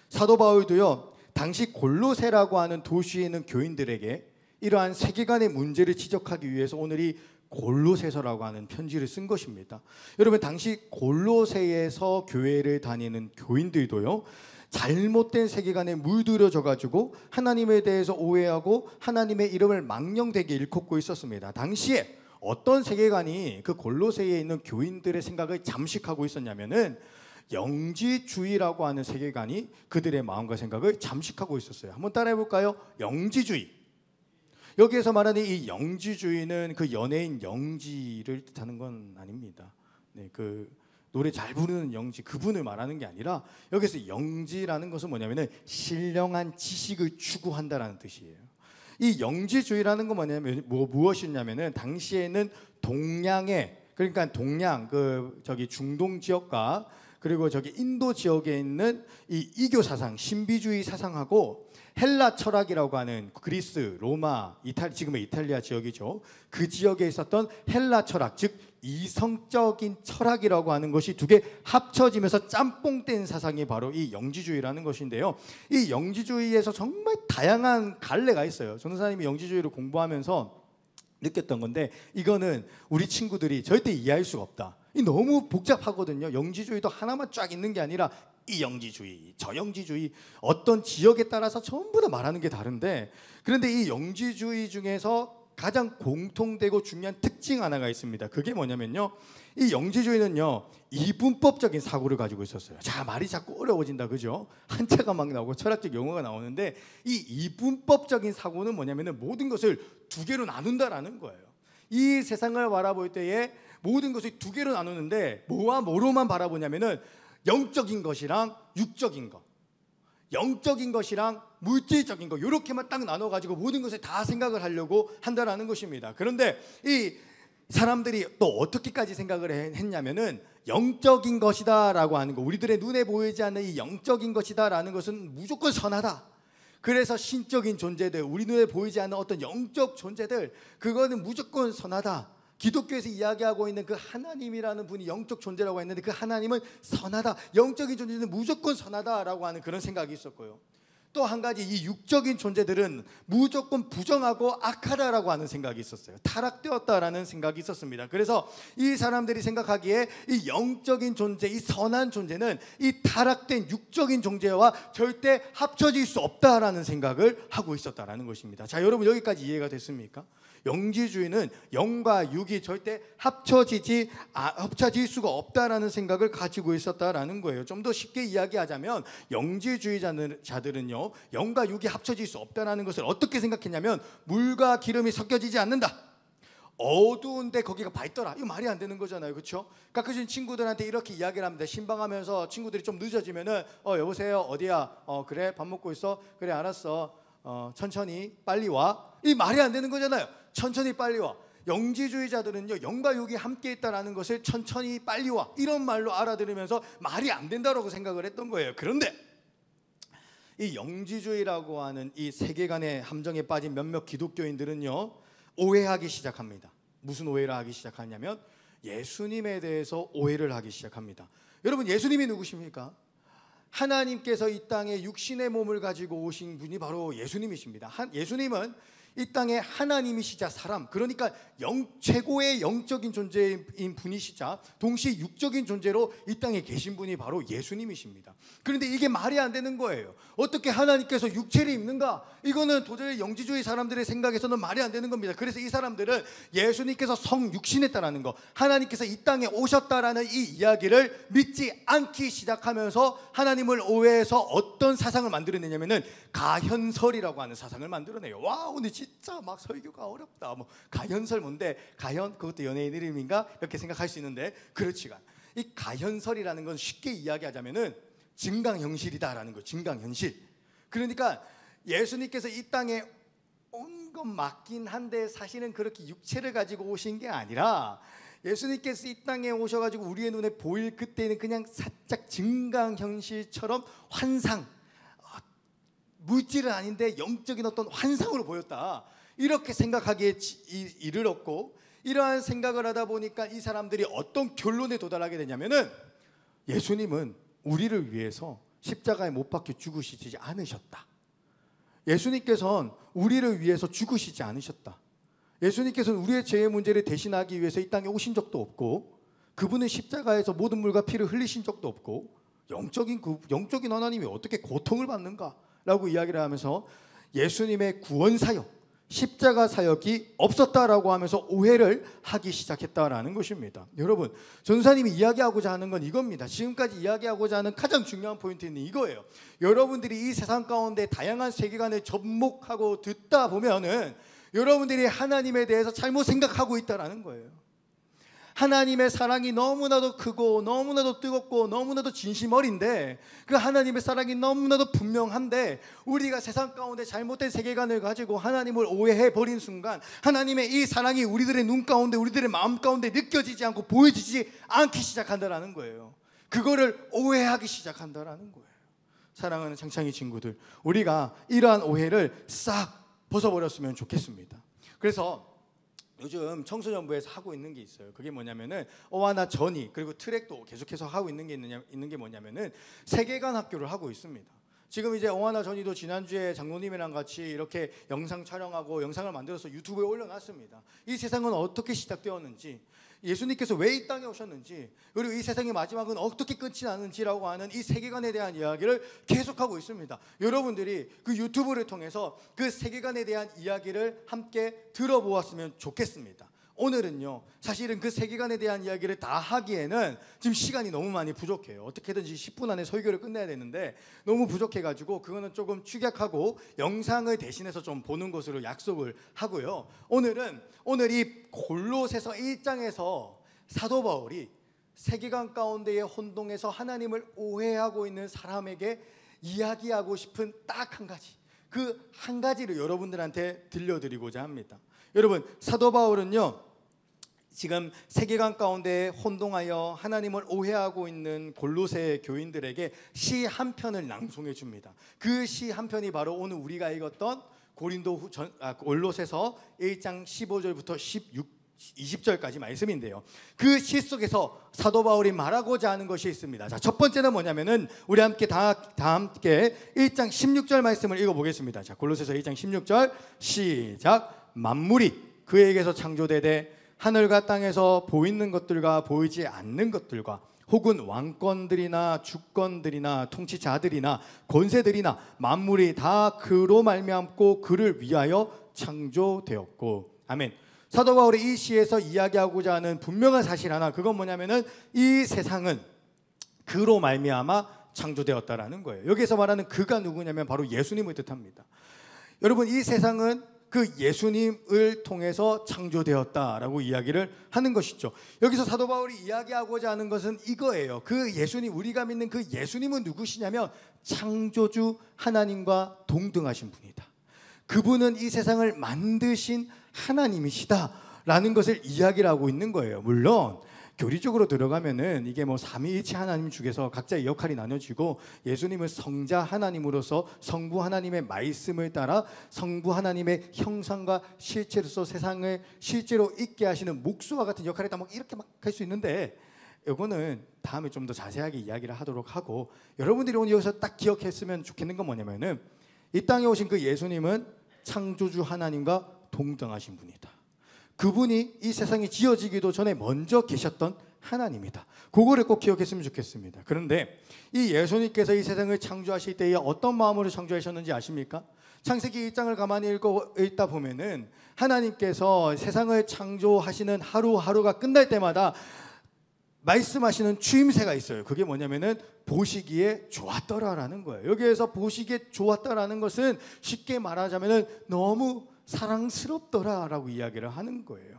사도 바울도요, 당시 골로새라고 하는 도시에 있는 교인들에게 이러한 세계관의 문제를 지적하기 위해서 오늘 이 골로새서라고 하는 편지를 쓴 것입니다. 여러분, 당시 골로새에서 교회를 다니는 교인들도요, 잘못된 세계관에 물들여져 가지고 하나님에 대해서 오해하고 하나님의 이름을 망령되게 일컫고 있었습니다. 당시에 어떤 세계관이 그 골로새에 있는 교인들의 생각을 잠식하고 있었냐면은 영지주의라고 하는 세계관이 그들의 마음과 생각을 잠식하고 있었어요. 한번 따라해 볼까요? 영지주의. 여기에서 말하는 이 영지주의는 그 연예인 영지를 뜻하는 건 아닙니다. 네, 그 노래 잘 부르는 영지 그분을 말하는 게 아니라 여기서 영지라는 것은 뭐냐면은 신령한 지식을 추구한다라는 뜻이에요. 이 영지주의라는 건 뭐냐면 무엇이냐면은 당시에는 동양의, 그러니까 동양 저기 중동 지역과 그리고 저기 인도 지역에 있는 이 이교 사상, 신비주의 사상하고 헬라 철학이라고 하는 그리스, 로마, 지금의 이탈리아 지역이죠. 그 지역에 있었던 헬라 철학, 즉 이성적인 철학이라고 하는 것이 두 개 합쳐지면서 짬뽕된 사상이 바로 이 영지주의라는 것인데요. 이 영지주의에서 정말 다양한 갈래가 있어요. 전도사님이 영지주의를 공부하면서 느꼈던 건데, 이거는 우리 친구들이 절대 이해할 수가 없다. 이 너무 복잡하거든요. 영지주의도 하나만 쫙 있는 게 아니라 이 영지주의, 저 영지주의, 어떤 지역에 따라서 전부 다 말하는 게 다른데, 그런데 이 영지주의 중에서 가장 공통되고 중요한 특징 하나가 있습니다. 그게 뭐냐면요, 이 영지주의는요 이분법적인 사고를 가지고 있었어요. 자, 말이 자꾸 어려워진다, 그죠? 한자가 막 나오고 철학적 용어가 나오는데, 이 이분법적인 사고는 뭐냐면은 모든 것을 두 개로 나눈다라는 거예요. 이 세상을 바라볼 때에 모든 것을 두 개로 나누는데 뭐와 뭐로만 바라보냐면은 영적인 것이랑 육적인 것, 영적인 것이랑 물질적인 것, 이렇게만 딱 나눠가지고 모든 것을 다 생각을 하려고 한다라는 것입니다. 그런데 이 사람들이 또 어떻게까지 생각을 했냐면은 영적인 것이다라고 하는 거, 우리들의 눈에 보이지 않는 이 영적인 것이다라는 것은 무조건 선하다. 그래서 신적인 존재들, 우리 눈에 보이지 않는 어떤 영적 존재들, 그거는 무조건 선하다. 기독교에서 이야기하고 있는 그 하나님이라는 분이 영적 존재라고 했는데 그 하나님은 선하다, 영적인 존재는 무조건 선하다라고 하는 그런 생각이 있었고요. 또 한 가지, 이 육적인 존재들은 무조건 부정하고 악하다라고 하는 생각이 있었어요. 타락되었다라는 생각이 있었습니다. 그래서 이 사람들이 생각하기에 이 영적인 존재, 이 선한 존재는 이 타락된 육적인 존재와 절대 합쳐질 수 없다라는 생각을 하고 있었다라는 것입니다. 자, 여러분, 여기까지 이해가 됐습니까? 영지주의는 영과 육이 절대 합쳐질 수가 없다라는 생각을 가지고 있었다라는 거예요. 좀 더 쉽게 이야기하자면 영지주의자들은요, 영과 육이 합쳐질 수 없다라는 것을 어떻게 생각했냐면, 물과 기름이 섞여지지 않는다. 어두운데 거기가 밝더라. 이거 말이 안 되는 거잖아요, 그렇죠? 가끔씩 친구들한테 이렇게 이야기를 합니다. 신방하면서 친구들이 좀 늦어지면은 여보세요, 어디야? 그래, 밥 먹고 있어? 그래, 알았어. 천천히 빨리 와. 이 말이 안 되는 거잖아요. 천천히 빨리 와. 영지주의자들은요, 영과 육이 함께 있다라는 것을 천천히 빨리 와, 이런 말로 알아들으면서 말이 안 된다라고 생각을 했던 거예요. 그런데 이 영지주의라고 하는 이 세계관의 함정에 빠진 몇몇 기독교인들은요, 오해하기 시작합니다. 무슨 오해를 하기 시작하냐면 예수님에 대해서 오해를 하기 시작합니다. 여러분, 예수님이 누구십니까? 하나님께서 이 땅에 육신의 몸을 가지고 오신 분이 바로 예수님이십니다. 예수님은 이 땅에 하나님이시자 사람, 그러니까 최고의 영적인 존재인 분이시자 동시에 육적인 존재로 이 땅에 계신 분이 바로 예수님이십니다. 그런데 이게 말이 안 되는 거예요. 어떻게 하나님께서 육체를 입는가? 이거는 도저히 영지주의 사람들의 생각에서는 말이 안 되는 겁니다. 그래서 이 사람들은 예수님께서 성육신했다라는 거, 하나님께서 이 땅에 오셨다라는 이 이야기를 믿지 않기 시작하면서 하나님을 오해해서 어떤 사상을 만들어내냐면은 가현설이라고 하는 사상을 만들어내요. 와, 오늘 진짜 막 설교가 어렵다. 뭐 가현설 뭔데? 가현, 그것도 연예인 이름인가? 이렇게 생각할 수 있는데 그렇지가. 이 가현설이라는 건 쉽게 이야기하자면은 증강현실이다라는 거. 증강현실. 그러니까 예수님께서 이 땅에 온 건 맞긴 한데 사실은 그렇게 육체를 가지고 오신 게 아니라, 예수님께서 이 땅에 오셔가지고 우리의 눈에 보일 그때는 그냥 살짝 증강현실처럼 환상, 물질은 아닌데 영적인 어떤 환상으로 보였다, 이렇게 생각하기에 이르렀고, 이러한 생각을 하다 보니까 이 사람들이 어떤 결론에 도달하게 되냐면은 예수님은 우리를 위해서 십자가에 못 박혀 죽으시지 않으셨다. 예수님께서는 우리를 위해서 죽으시지 않으셨다. 예수님께서는 우리의 죄의 문제를 대신하기 위해서 이 땅에 오신 적도 없고, 그분은 십자가에서 모든 물과 피를 흘리신 적도 없고, 영적인 하나님이 어떻게 고통을 받는가라고 이야기를 하면서 예수님의 구원 사역, 십자가 사역이 없었다라고 하면서 오해를 하기 시작했다라는 것입니다. 여러분, 전사님이 이야기하고자 하는 건 이겁니다. 지금까지 이야기하고자 하는 가장 중요한 포인트는 이거예요. 여러분들이 이 세상 가운데 다양한 세계관을 접목하고 듣다 보면은 여러분들이 하나님에 대해서 잘못 생각하고 있다라는 거예요. 하나님의 사랑이 너무나도 크고 너무나도 뜨겁고 너무나도 진심 어린데, 그 하나님의 사랑이 너무나도 분명한데 우리가 세상 가운데 잘못된 세계관을 가지고 하나님을 오해해버린 순간 하나님의 이 사랑이 우리들의 눈 가운데, 우리들의 마음 가운데 느껴지지 않고 보여지지 않기 시작한다라는 거예요. 그거를 오해하기 시작한다라는 거예요. 사랑하는 창창이 친구들, 우리가 이러한 오해를 싹 벗어버렸으면 좋겠습니다. 그래서 요즘 청소년부에서 하고 있는 게 있어요. 그게 뭐냐면은 어와나 전이, 그리고 트랙도 계속해서 하고 있는 게 뭐냐면은 세계관 학교를 하고 있습니다. 지금 이제 어와나 전이도 지난주에 장로님이랑 같이 이렇게 영상 촬영하고 영상을 만들어서 유튜브에 올려놨습니다. 이 세상은 어떻게 시작되었는지, 예수님께서 왜 이 땅에 오셨는지, 그리고 이 세상의 마지막은 어떻게 끝이 나는지라고 하는 이 세계관에 대한 이야기를 계속하고 있습니다. 여러분들이 그 유튜브를 통해서 그 세계관에 대한 이야기를 함께 들어보았으면 좋겠습니다. 오늘은요, 사실은 그 세계관에 대한 이야기를 다 하기에는 지금 시간이 너무 많이 부족해요. 어떻게든지 10분 안에 설교를 끝내야 되는데 너무 부족해가지고 그거는 조금 축약하고 영상을 대신해서 좀 보는 것으로 약속을 하고요. 오늘 이 골로새서 1장에서 사도 바울이 세계관 가운데의 혼동에서 하나님을 오해하고 있는 사람에게 이야기하고 싶은 딱 한 가지, 그 한 가지를 여러분들한테 들려드리고자 합니다. 여러분, 사도 바울은요, 지금 세계관 가운데 혼동하여 하나님을 오해하고 있는 골로새 교인들에게 시 한 편을 낭송해 줍니다. 그 시 한 편이 바로 오늘 우리가 읽었던 골로새서 1장 15절부터 20절까지 말씀인데요. 그 시 속에서 사도 바울이 말하고자 하는 것이 있습니다. 자, 첫 번째는 뭐냐면은 우리 함께 다 함께 1장 16절 말씀을 읽어보겠습니다. 자, 골로새서 1장 16절 시작. 만물이 그에게서 창조되되 하늘과 땅에서 보이는 것들과 보이지 않는 것들과 혹은 왕권들이나 주권들이나 통치자들이나 권세들이나 만물이 다 그로 말미암고 그를 위하여 창조되었고. 아멘. 사도 바울이 이 시에서 이야기하고자 하는 분명한 사실 하나, 그건 뭐냐면은 이 세상은 그로 말미암아 창조되었다라는 거예요. 여기서 말하는 그가 누구냐면 바로 예수님을 뜻합니다. 여러분, 이 세상은 그 예수님을 통해서 창조되었다라고 이야기를 하는 것이죠. 여기서 사도 바울이 이야기하고자 하는 것은 이거예요. 그 예수님, 우리가 믿는 그 예수님은 누구시냐면 창조주 하나님과 동등하신 분이다. 그분은 이 세상을 만드신 하나님이시다라는 것을 이야기를 하고 있는 거예요. 물론 교리적으로 들어가면은 이게 뭐 삼위일체 하나님 중에서 각자의 역할이 나눠지고, 예수님은 성자 하나님으로서 성부 하나님의 말씀을 따라 성부 하나님의 형상과 실체로서 세상을 실제로 있게 하시는 목수와 같은 역할을 했다, 막 이렇게 막 할 수 있는데, 이거는 다음에 좀 더 자세하게 이야기를 하도록 하고, 여러분들이 오늘 여기서 딱 기억했으면 좋겠는 건 뭐냐면은 이 땅에 오신 그 예수님은 창조주 하나님과 동등하신 분이다. 그분이 이 세상이 지어지기도 전에 먼저 계셨던 하나님이다. 그거를 꼭 기억했으면 좋겠습니다. 그런데 이 예수님께서 이 세상을 창조하실 때에 어떤 마음으로 창조하셨는지 아십니까? 창세기 1장을 가만히 읽다 보면은 하나님께서 세상을 창조하시는 하루하루가 끝날 때마다 말씀하시는 추임새가 있어요. 그게 뭐냐면은 보시기에 좋았더라라는 거예요. 여기에서 보시기에 좋았다라는 것은 쉽게 말하자면은 너무 사랑스럽더라라고 이야기를 하는 거예요.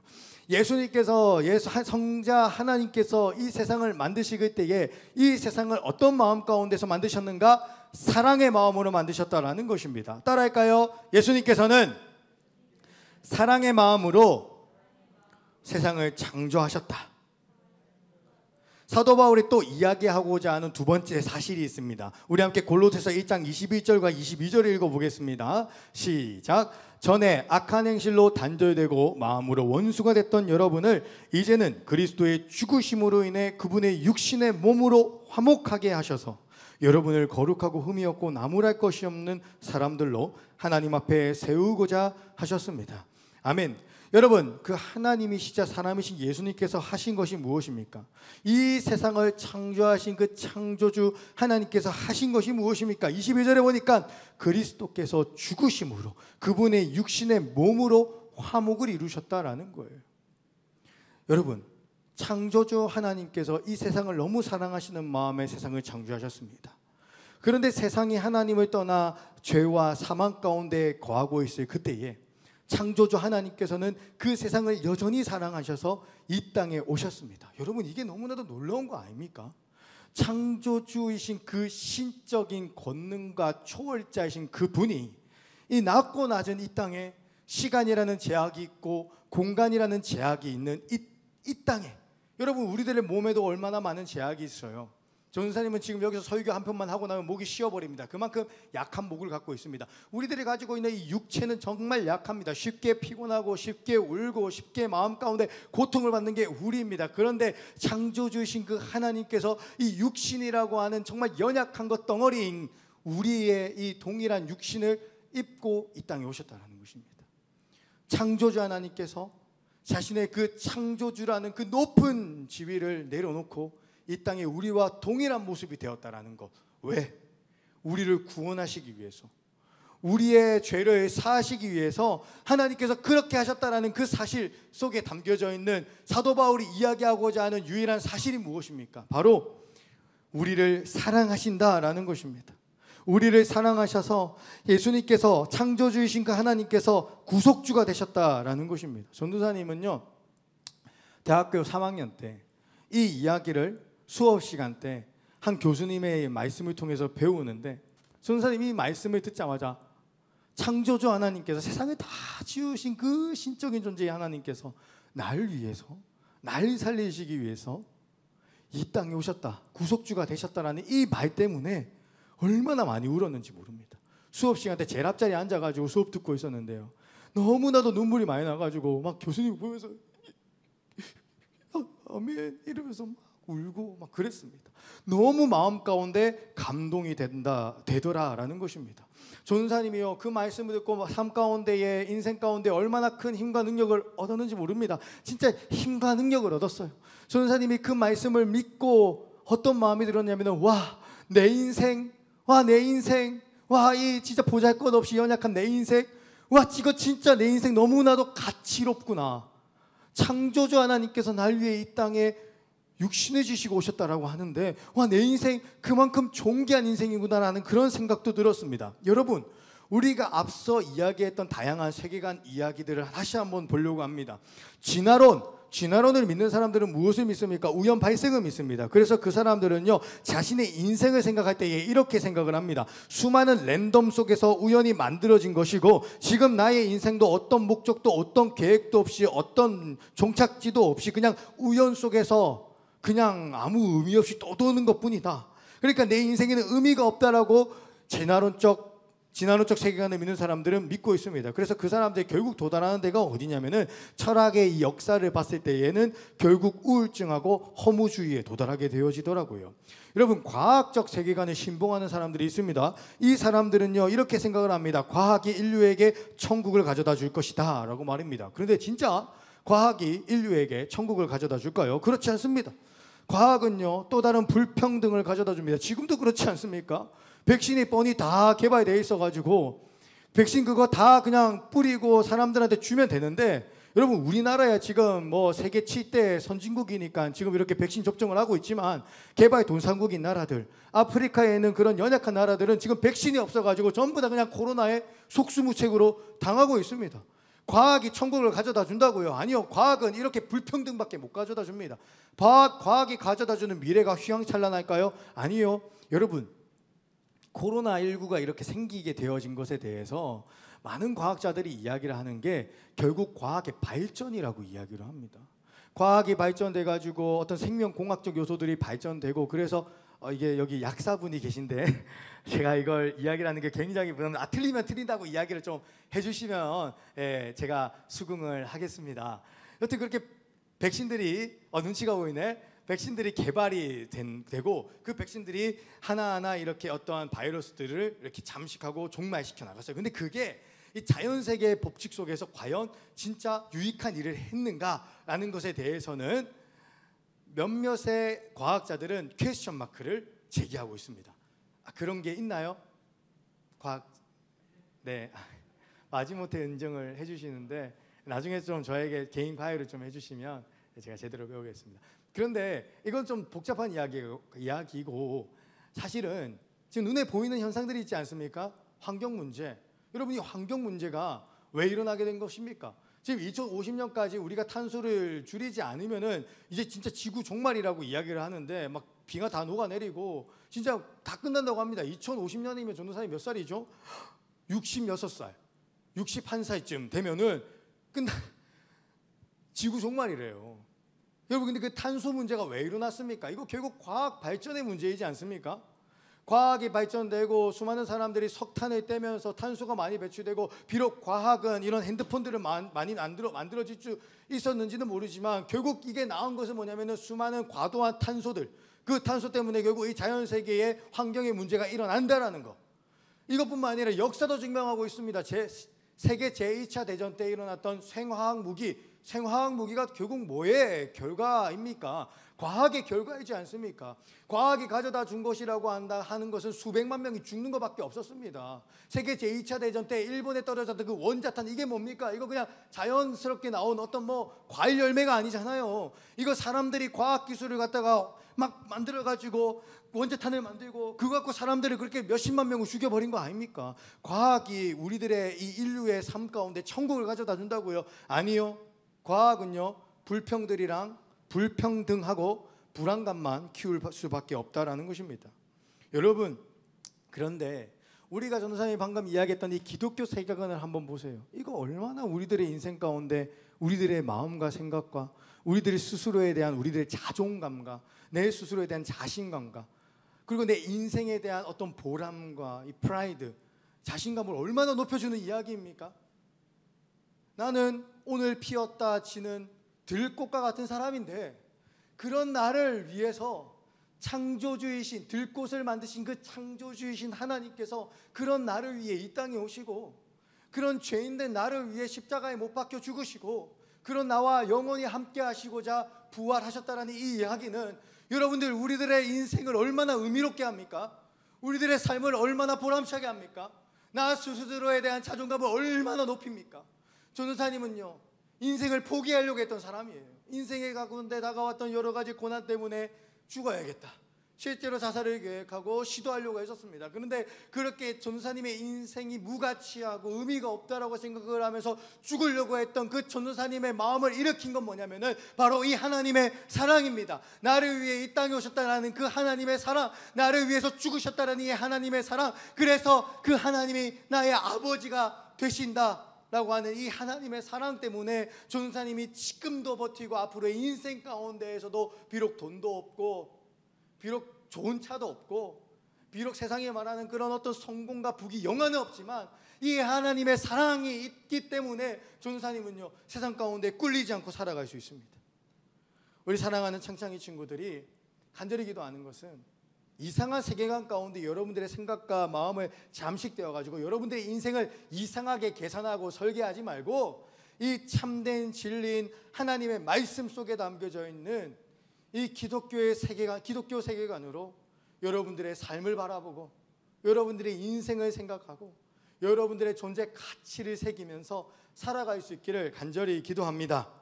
예수님께서, 성자 하나님께서 이 세상을 만드실 때에 이 세상을 어떤 마음 가운데서 만드셨는가? 사랑의 마음으로 만드셨다라는 것입니다. 따라할까요? 예수님께서는 사랑의 마음으로 세상을 창조하셨다. 사도 바울이 또 이야기하고자 하는 두 번째 사실이 있습니다. 우리 함께 골로새서 1장 21절과 22절을 읽어보겠습니다. 시작. 전에 악한 행실로 단절되고 마음으로 원수가 됐던 여러분을 이제는 그리스도의 죽으심으로 인해 그분의 육신의 몸으로 화목하게 하셔서 여러분을 거룩하고 흠이 없고 나무랄 것이 없는 사람들로 하나님 앞에 세우고자 하셨습니다. 아멘. 여러분, 그 하나님이시자 사람이신 예수님께서 하신 것이 무엇입니까? 이 세상을 창조하신 그 창조주 하나님께서 하신 것이 무엇입니까? 22절에 보니까 그리스도께서 죽으심으로 그분의 육신의 몸으로 화목을 이루셨다라는 거예요. 여러분, 창조주 하나님께서 이 세상을 너무 사랑하시는 마음에 세상을 창조하셨습니다. 그런데 세상이 하나님을 떠나 죄와 사망 가운데 거하고 있을 그때에 창조주 하나님께서는 그 세상을 여전히 사랑하셔서 이 땅에 오셨습니다. 여러분, 이게 너무나도 놀라운 거 아닙니까? 창조주이신 그 신적인 권능과 초월자이신 그 분이 이 낮고 낮은 이 땅에 시간이라는 제약이 있고 공간이라는 제약이 있는 이 땅에, 여러분, 우리들의 몸에도 얼마나 많은 제약이 있어요. 전사님은 지금 여기서 설교 한 편만 하고 나면 목이 쉬어버립니다. 그만큼 약한 목을 갖고 있습니다. 우리들이 가지고 있는 이 육체는 정말 약합니다. 쉽게 피곤하고 쉽게 울고 쉽게 마음 가운데 고통을 받는 게 우리입니다. 그런데 창조주이신 그 하나님께서 이 육신이라고 하는 정말 연약한 것 덩어리인 우리의 이 동일한 육신을 입고 이 땅에 오셨다는 것입니다. 창조주 하나님께서 자신의 그 창조주라는 그 높은 지위를 내려놓고 이 땅에 우리와 동일한 모습이 되었다라는 것. 왜? 우리를 구원하시기 위해서, 우리의 죄를 사하시기 위해서 하나님께서 그렇게 하셨다라는 그 사실 속에 담겨져 있는 사도 바울이 이야기하고자 하는 유일한 사실이 무엇입니까? 바로 우리를 사랑하신다라는 것입니다. 우리를 사랑하셔서 예수님께서, 창조주이신 그 하나님께서 구속주가 되셨다라는 것입니다. 전도사님은요, 대학교 3학년 때 이 이야기를 수업 시간 때 한 교수님의 말씀을 통해서 배우는데, 전도사님이 이 말씀을 듣자마자 창조주 하나님께서, 세상을 다 지으신 그 신적인 존재의 하나님께서 날 위해서, 날 살리시기 위해서 이 땅에 오셨다, 구속주가 되셨다라는 이 말 때문에 얼마나 많이 울었는지 모릅니다. 수업 시간 때 제일 앞자리에 앉아가지고 수업 듣고 있었는데요, 너무나도 눈물이 많이 나가지고 막 교수님 보면서 아멘 이러면서 막 울고 막 그랬습니다. 너무 마음 가운데 감동이 되더라라는 것입니다. 전사님이요, 그 말씀을 듣고 삶 가운데에, 인생 가운데 얼마나 큰 힘과 능력을 얻었는지 모릅니다. 진짜 힘과 능력을 얻었어요. 전사님이 그 말씀을 믿고 어떤 마음이 들었냐면은, 내 인생, 이 진짜 보잘것없이 연약한 내 인생, 이거 진짜 내 인생 너무나도 가치롭구나. 창조주 하나님께서 날 위해 이 땅에 육신을 지시고 오셨다라고 하는데, 내 인생 그만큼 존귀한 인생이구나라는 그런 생각도 들었습니다. 여러분, 우리가 앞서 이야기했던 다양한 세계관 이야기들을 다시 한번 보려고 합니다. 진화론을 믿는 사람들은 무엇을 믿습니까? 우연 발생을 믿습니다. 그래서 그 사람들은요, 자신의 인생을 생각할 때에 이렇게 생각을 합니다. 수많은 랜덤 속에서 우연히 만들어진 것이고, 지금 나의 인생도 어떤 목적도 어떤 계획도 없이 어떤 종착지도 없이 그냥 우연 속에서 그냥 아무 의미 없이 떠도는 것뿐이다. 그러니까 내 인생에는 의미가 없다라고 진화론적 세계관을 믿는 사람들은 믿고 있습니다. 그래서 그 사람들이 결국 도달하는 데가 어디냐면은, 철학의 이 역사를 봤을 때에는 결국 우울증하고 허무주의에 도달하게 되어지더라고요. 여러분, 과학적 세계관을 신봉하는 사람들이 있습니다. 이 사람들은요, 이렇게 생각을 합니다. 과학이 인류에게 천국을 가져다 줄 것이다 라고 말입니다. 그런데 진짜 과학이 인류에게 천국을 가져다 줄까요? 그렇지 않습니다. 과학은요, 또 다른 불평등을 가져다 줍니다. 지금도 그렇지 않습니까? 백신이 뻔히 다 개발되어 있어가지고 백신 그거 다 그냥 뿌리고 사람들한테 주면 되는데, 여러분, 우리나라야 지금 뭐 세계 7대 선진국이니까 지금 이렇게 백신 접종을 하고 있지만, 개발 돈상국인 나라들, 아프리카에 있는 그런 연약한 나라들은 지금 백신이 없어가지고 전부 다 그냥 코로나에 속수무책으로 당하고 있습니다. 과학이 천국을 가져다 준다고요? 아니요. 과학은 이렇게 불평등밖에 못 가져다 줍니다. 과학이 가져다 주는 미래가 휘황찬란할까요? 아니요. 여러분, 코로나19가 이렇게 생기게 되어진 것에 대해서 많은 과학자들이 이야기를 하는 게 결국 과학의 발전이라고 이야기를 합니다. 과학이 발전돼 가지고 어떤 생명공학적 요소들이 발전되고, 그래서 이게 여기 약사분이 계신데 제가 이걸 이야기를 하는 게 굉장히 틀리면 틀린다고 이야기를 좀 해주시면 제가 수긍을 하겠습니다. 여튼 그렇게 백신들이 눈치가 보이네. 백신들이 개발이 되고 그 백신들이 하나하나 이렇게 어떠한 바이러스들을 이렇게 잠식하고 종말시켜 나갔어요. 근데 그게 이 자연세계의 법칙 속에서 과연 진짜 유익한 일을 했는가라는 것에 대해서는 몇몇의 과학자들은 퀘스천 마크를 제기하고 있습니다. 그런 게 있나요? 과학 네 마지못해 인정을 해주시는데 나중에 좀 저에게 개인 과외를 좀 해주시면 제가 제대로 배우겠습니다. 그런데 이건 좀 복잡한 이야기고 사실은 지금 눈에 보이는 현상들이 있지 않습니까? 환경 문제. 여러분 이 환경 문제가 왜 일어나게 된 것입니까? 지금 2050년까지 우리가 탄소를 줄이지 않으면은 이제 진짜 지구 종말이라고 이야기를 하는데 막 비가 다 녹아내리고 진짜 다 끝난다고 합니다. 2050년이면 전도사님 몇 살이죠? 66살, 61살쯤 되면은 지구 종말이래요. 여러분 근데 그 탄소 문제가 왜 일어났습니까? 이거 결국 과학 발전의 문제이지 않습니까? 과학이 발전되고 수많은 사람들이 석탄을 떼면서 탄소가 많이 배출되고 비록 과학은 이런 핸드폰들을 많이 만들어질 수 있었는지는 모르지만 결국 이게 나온 것은 뭐냐면은 수많은 과도한 탄소들, 그 탄소 때문에 결국 이 자연세계에 환경의 문제가 일어난다라는 거. 이것뿐만 아니라 역사도 증명하고 있습니다. 세계 제2차 대전 때 일어났던 생화학 무기가 결국 뭐의 결과입니까? 과학의 결과이지 않습니까? 과학이 가져다 준 것이라고 하는 것은 수백만 명이 죽는 것밖에 없었습니다. 세계 제2차 대전 때 일본에 떨어졌던 그 원자탄 이게 뭡니까? 이거 그냥 자연스럽게 나온 어떤 과일 열매가 아니잖아요. 이거 사람들이 과학 기술을 갖다가 막 만들어가지고 원자탄을 만들고 그거 갖고 사람들을 그렇게 몇십만 명을 죽여버린 거 아닙니까? 과학이 우리들의 이 인류의 삶 가운데 천국을 가져다 준다고요? 아니요. 과학은요 불평등하고 불안감만 키울 수밖에 없다라는 것입니다. 여러분 그런데 우리가 전도사님이 방금 이야기했던 이 기독교 세계관을 한번 보세요. 이거 얼마나 우리들의 인생 가운데 우리들의 마음과 생각과 우리들의 스스로에 대한 우리들의 자존감과 내 스스로에 대한 자신감과 그리고 내 인생에 대한 어떤 보람과 이 프라이드, 자신감을 얼마나 높여주는 이야기입니까? 나는 오늘 피었다 지는 들꽃과 같은 사람인데 그런 나를 위해서 창조주이신 들꽃을 만드신 그 창조주이신 하나님께서 그런 나를 위해 이 땅에 오시고 그런 죄인된 나를 위해 십자가에 못 박혀 죽으시고 그런 나와 영원히 함께 하시고자 부활하셨다라는 이 이야기는 여러분들 우리들의 인생을 얼마나 의미롭게 합니까? 우리들의 삶을 얼마나 보람차게 합니까? 나 스스로에 대한 자존감을 얼마나 높입니까? 전도사님은요 인생을 포기하려고 했던 사람이에요. 인생에 가운데 다가왔던 여러 가지 고난 때문에 죽어야겠다. 실제로 자살을 계획하고 시도하려고 했었습니다. 그런데 그렇게 전도사님의 인생이 무가치하고 의미가 없다라고 생각을 하면서 죽으려고 했던 그 전도사님의 마음을 일으킨 건 뭐냐면은 바로 이 하나님의 사랑입니다. 나를 위해 이 땅에 오셨다라는 그 하나님의 사랑, 나를 위해서 죽으셨다라는 이 하나님의 사랑, 그래서 그 하나님이 나의 아버지가 되신다 라고 하는 이 하나님의 사랑 때문에 전도사님이 지금도 버티고 앞으로의 인생 가운데에서도 비록 돈도 없고 비록 좋은 차도 없고 비록 세상에 말하는 그런 어떤 성공과 부귀 영화는 없지만 이 하나님의 사랑이 있기 때문에 전도사님은요 세상 가운데 꿀리지 않고 살아갈 수 있습니다. 우리 사랑하는 창창이 친구들이 간절히 기도하는 것은 이상한 세계관 가운데 여러분들의 생각과 마음을 잠식되어 가지고 여러분들의 인생을 이상하게 계산하고 설계하지 말고 이 참된 진리인 하나님의 말씀 속에 담겨져 있는 이 기독교의 세계관, 기독교 세계관으로 여러분들의 삶을 바라보고 여러분들의 인생을 생각하고 여러분들의 존재 가치를 새기면서 살아갈 수 있기를 간절히 기도합니다.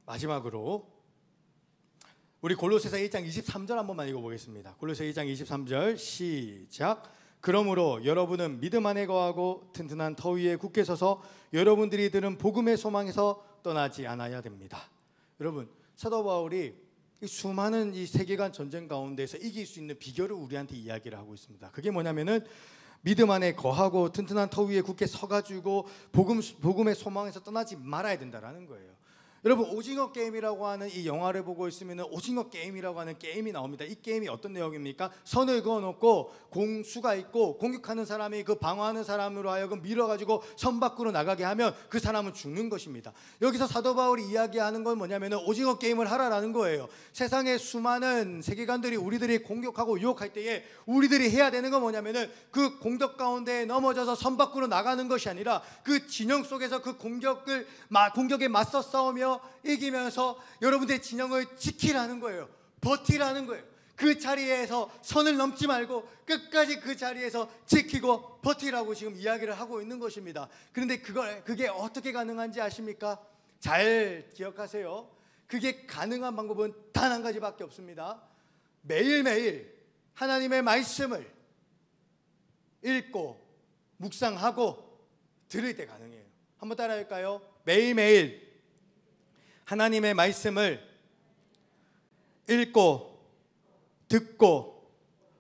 마지막으로 우리 골로새서 1장 23절 한 번만 읽어보겠습니다. 골로새 1장 23절 시작. 그러므로 여러분은 믿음 안에 거하고 튼튼한 터 위에 굳게 서서 여러분들이 들은 복음의 소망에서 떠나지 않아야 됩니다. 여러분 사도 바울이 이 수많은 이 세계관 전쟁 가운데서 이길 수 있는 비결을 우리한테 이야기를 하고 있습니다. 그게 뭐냐면은 믿음 안에 거하고 튼튼한 터 위에 굳게 서가지고 복음의 소망에서 떠나지 말아야 된다라는 거예요. 여러분 오징어 게임이라고 하는 이 영화를 보고 있으면 오징어 게임이라고 하는 게임이 나옵니다. 이 게임이 어떤 내용입니까? 선을 그어놓고 공수가 있고 공격하는 사람이 그 방어하는 사람으로 하여금 밀어가지고 선 밖으로 나가게 하면 그 사람은 죽는 것입니다. 여기서 사도 바울이 이야기하는 건 뭐냐면 오징어 게임을 하라라는 거예요. 세상의 수많은 세계관들이 우리들이 공격하고 유혹할 때에 우리들이 해야 되는 건 뭐냐면 그 공격 가운데 넘어져서 선 밖으로 나가는 것이 아니라 그 진영 속에서 그 공격에 맞서 싸우며 이기면서 여러분들의 진영을 지키라는 거예요. 버티라는 거예요. 그 자리에서 선을 넘지 말고 끝까지 그 자리에서 지키고 버티라고 지금 이야기를 하고 있는 것입니다. 그런데 그게 어떻게 가능한지 아십니까? 잘 기억하세요. 그게 가능한 방법은 단 한 가지밖에 없습니다. 매일매일 하나님의 말씀을 읽고 묵상하고 들을 때 가능해요. 한번 따라할까요? 매일매일 하나님의 말씀을 읽고 듣고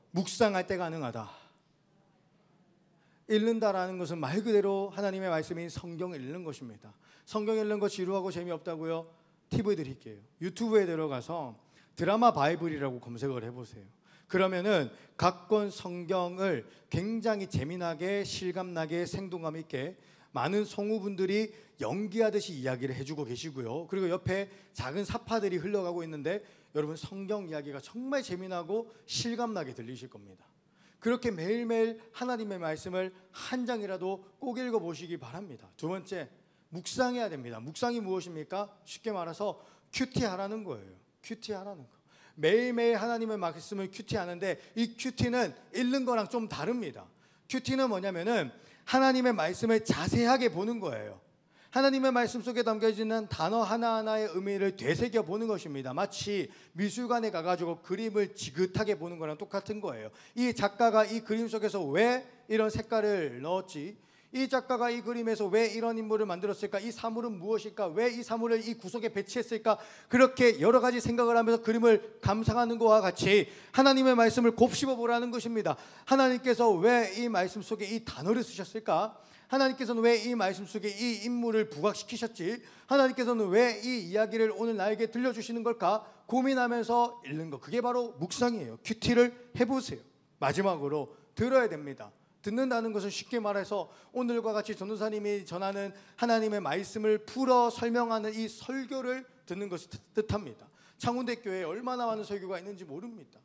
묵상할 때 가능하다. 읽는다라는 것은 말 그대로 하나님의 말씀인 성경을 읽는 것입니다. 성경 읽는 거 지루하고 재미없다고요? 팁을 드릴게요. 유튜브에 들어가서 드라마 바이블이라고 검색을 해보세요. 그러면은 각 권 성경을 굉장히 재미나게 실감나게 생동감 있게 많은 성우분들이 연기하듯이 이야기를 해주고 계시고요. 그리고 옆에 작은 사파들이 흘러가고 있는데 여러분 성경 이야기가 정말 재미나고 실감나게 들리실 겁니다. 그렇게 매일매일 하나님의 말씀을 한 장이라도 꼭 읽어보시기 바랍니다. 두 번째, 묵상해야 됩니다. 묵상이 무엇입니까? 쉽게 말해서 큐티하라는 거예요. 큐티하라는 거. 매일매일 하나님의 말씀을 큐티하는데 이 큐티는 읽는 거랑 좀 다릅니다. 큐티는 뭐냐면은 하나님의 말씀을 자세하게 보는 거예요. 하나님의 말씀 속에 담겨지는 단어 하나하나의 의미를 되새겨 보는 것입니다. 마치 미술관에 가가지고 그림을 지긋하게 보는 거랑 똑같은 거예요. 이 작가가 이 그림 속에서 왜 이런 색깔을 넣었지? 이 작가가 이 그림에서 왜 이런 인물을 만들었을까? 이 사물은 무엇일까? 왜 이 사물을 이 구석에 배치했을까? 그렇게 여러 가지 생각을 하면서 그림을 감상하는 것과 같이 하나님의 말씀을 곱씹어 보라는 것입니다. 하나님께서 왜 이 말씀 속에 이 단어를 쓰셨을까? 하나님께서는 왜 이 말씀 속에 이 인물을 부각시키셨지? 하나님께서는 왜 이 이야기를 오늘 나에게 들려주시는 걸까? 고민하면서 읽는 것, 그게 바로 묵상이에요. 큐티를 해보세요. 마지막으로 들어야 됩니다. 듣는다는 것은 쉽게 말해서 오늘과 같이 전도사님이 전하는 하나님의 말씀을 풀어 설명하는 이 설교를 듣는 것을 뜻합니다. 창운대교회에 얼마나 많은 설교가 있는지 모릅니다.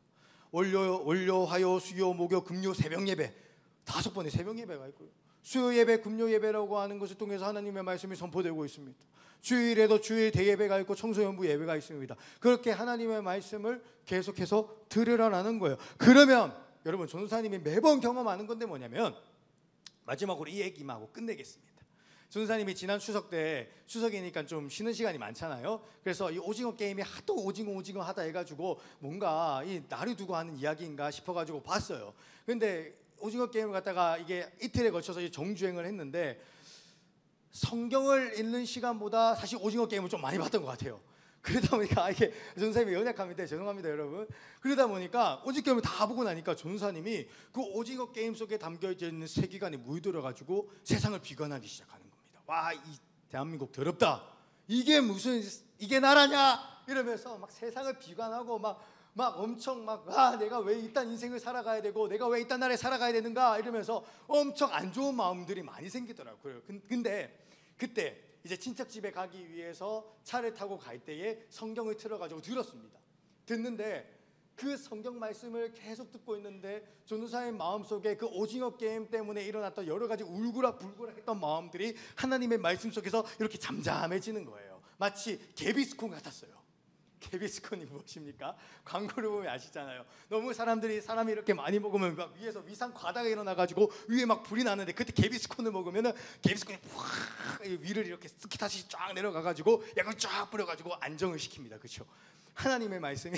월요, 화요, 수요, 목요, 금요, 새벽 예배 5번의 새벽 예배가 있고요. 수요 예배, 금요 예배라고 하는 것을 통해서 하나님의 말씀이 선포되고 있습니다. 주일에도 주일 대예배가 있고 청소년부 예배가 있습니다. 그렇게 하나님의 말씀을 계속해서 들으라는 거예요. 그러면 여러분 전도사님이 매번 경험하는 건데 뭐냐면 마지막으로 이 얘기만 하고 끝내겠습니다. 전도사님이 지난 추석 때 추석이니까 좀 쉬는 시간이 많잖아요. 그래서 이 오징어 게임이 하도 오징어 하다 해가지고 뭔가 이 날을 두고 하는 이야기인가 싶어가지고 봤어요. 근데 오징어 게임을 갖다가 이게 이틀에 걸쳐서 정주행을 했는데 성경을 읽는 시간보다 사실 오징어 게임을 좀 많이 봤던 것 같아요. 그러다 보니까 이게 전사님이 연약합니다. 죄송합니다 여러분. 그러다 보니까 오징어 게임을 다 보고 나니까 전사님이 그 오징어 게임 속에 담겨져 있는 세계관에 물들어가지고 세상을 비관하기 시작하는 겁니다. 와, 이 대한민국 더럽다. 이게 무슨 이게 나라냐 이러면서 막 세상을 비관하고 막 엄청 내가 왜 이딴 인생을 살아가야 되고 내가 왜 이딴 나라에 살아가야 되는가 이러면서 엄청 안 좋은 마음들이 많이 생기더라고요. 근데 그때 이제 친척집에 가기 위해서 차를 타고 갈 때에 성경을 틀어가지고 들었습니다. 듣는데 그 성경 말씀을 계속 듣고 있는데 전도사의 마음속에 그 오징어 게임 때문에 일어났던 여러 가지 울그락불그락했던 마음들이 하나님의 말씀 속에서 이렇게 잠잠해지는 거예요. 마치 개비스콘 같았어요. 개비스콘이 무엇입니까? 광고를 보면 아시잖아요. 너무 사람이 이렇게 많이 먹으면 막 위에서 위상 과다가 일어나가지고 위에 막 불이 나는데 그때 개비스콘을 먹으면은 개비스콘이 확 위를 이렇게 스키타시 쫙 내려가가지고 약간 쫙 뿌려가지고 안정을 시킵니다. 그렇죠? 하나님의 말씀이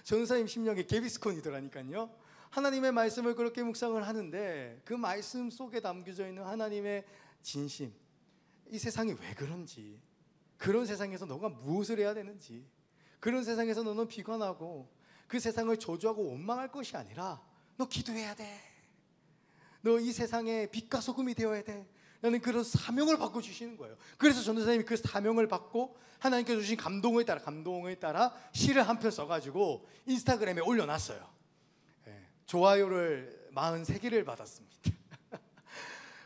전사님 심령에 개비스콘이더라니까요. 하나님의 말씀을 그렇게 묵상을 하는데 그 말씀 속에 담겨져 있는 하나님의 진심, 이 세상이 왜 그런지, 그런 세상에서 너가 무엇을 해야 되는지, 그런 세상에서 너는 비관하고 그 세상을 저주하고 원망할 것이 아니라 너 기도해야 돼. 너 이 세상에 빛과 소금이 되어야 돼. 라는 그런 사명을 받고 주시는 거예요. 그래서 전도사님이 그 사명을 받고 하나님께서 주신 감동에 따라 시를 한 편 써가지고 인스타그램에 올려놨어요. 좋아요를 43개를 받았습니다.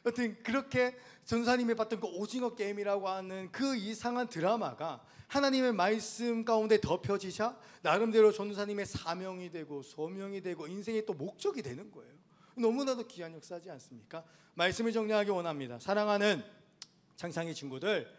여튼 그렇게 전도사님이 봤던 그 오징어 게임이라고 하는 그 이상한 드라마가 하나님의 말씀 가운데 덮여지자 나름대로 전도사님의 사명이 되고 소명이 되고 인생의 또 목적이 되는 거예요. 너무나도 귀한 역사지 않습니까? 말씀을 정리하기 원합니다. 사랑하는 창창이 친구들,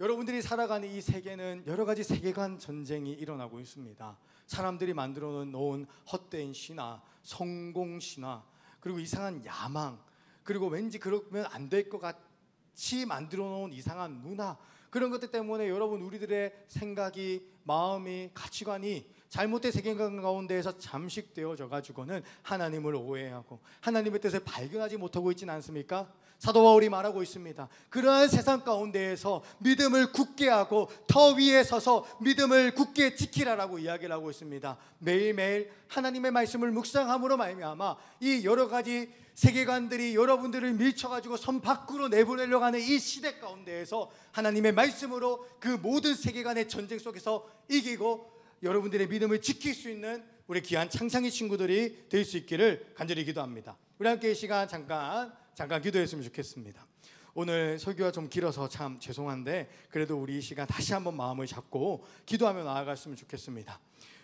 여러분들이 살아가는 이 세계는 여러 가지 세계관 전쟁이 일어나고 있습니다. 사람들이 만들어 놓은 헛된 신화, 성공 신화, 그리고 이상한 야망, 그리고 왠지 그러면 안 될 것 같이 만들어 놓은 이상한 문화, 그런 것들 때문에 여러분 우리들의 생각이, 마음이, 가치관이 잘못된 세계관 가운데에서 잠식되어져 가지고는 하나님을 오해하고 하나님의 뜻을 발견하지 못하고 있지는 않습니까? 사도 바울이 말하고 있습니다. 그러한 세상 가운데에서 믿음을 굳게 하고 더 위에 서서 믿음을 굳게 지키라라고 이야기를 하고 있습니다. 매일매일 하나님의 말씀을 묵상함으로 말미암아 이 여러 가지 세계관들이 여러분들을 밀쳐가지고 선 밖으로 내보내려고 하는 이 시대 가운데에서 하나님의 말씀으로 그 모든 세계관의 전쟁 속에서 이기고 여러분들의 믿음을 지킬 수 있는 우리 귀한 창창이 친구들이 될 수 있기를 간절히 기도합니다. 우리 함께 이 시간 잠깐 기도했으면 좋겠습니다. 오늘 설교가 좀 길어서 참 죄송한데 그래도 우리 이 시간 다시 한번 마음을 잡고 기도하며 나아갔으면 좋겠습니다.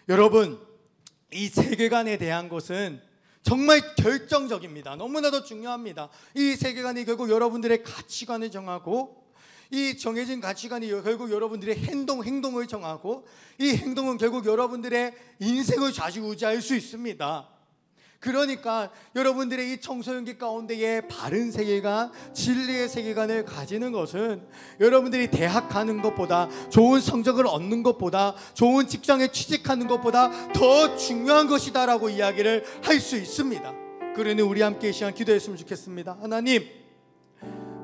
여러분, 이 세계관에 대한 것은 정말 결정적입니다. 너무나도 중요합니다. 이 세계관이 결국 여러분들의 가치관을 정하고 이 정해진 가치관이 결국 여러분들의 행동을 정하고 이 행동은 결국 여러분들의 인생을 좌지우지할 수 있습니다. 그러니까 여러분들의 이 청소년기 가운데의 바른 세계관, 진리의 세계관을 가지는 것은 여러분들이 대학 가는 것보다, 좋은 성적을 얻는 것보다, 좋은 직장에 취직하는 것보다 더 중요한 것이다라고 이야기를 할 수 있습니다. 그러니 우리 함께 이 시간 기도했으면 좋겠습니다. 하나님,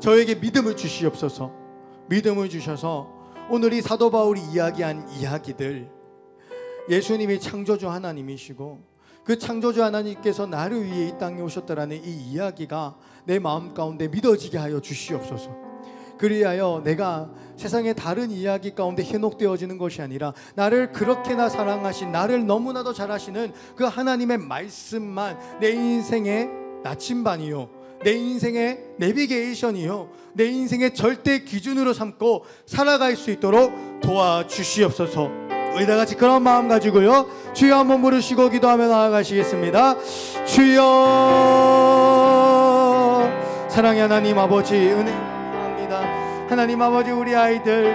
저에게 믿음을 주시옵소서. 믿음을 주셔서 오늘 이 사도 바울이 이야기한 이야기들, 예수님이 창조주 하나님이시고 그 창조주 하나님께서 나를 위해 이 땅에 오셨다라는 이 이야기가 내 마음 가운데 믿어지게 하여 주시옵소서. 그리하여 내가 세상의 다른 이야기 가운데 현혹되어지는 것이 아니라 나를 그렇게나 사랑하신, 나를 너무나도 잘 아시는 그 하나님의 말씀만 내 인생의 나침반이요, 내 인생의 내비게이션이요, 내 인생의 절대 기준으로 삼고 살아갈 수 있도록 도와주시옵소서. 우리 다 같이 그런 마음 가지고요, 주여 한번 부르시고 기도하며 나아가시겠습니다. 주여. 사랑의 하나님 아버지, 은혜 감사합니다. 하나님 아버지, 우리 아이들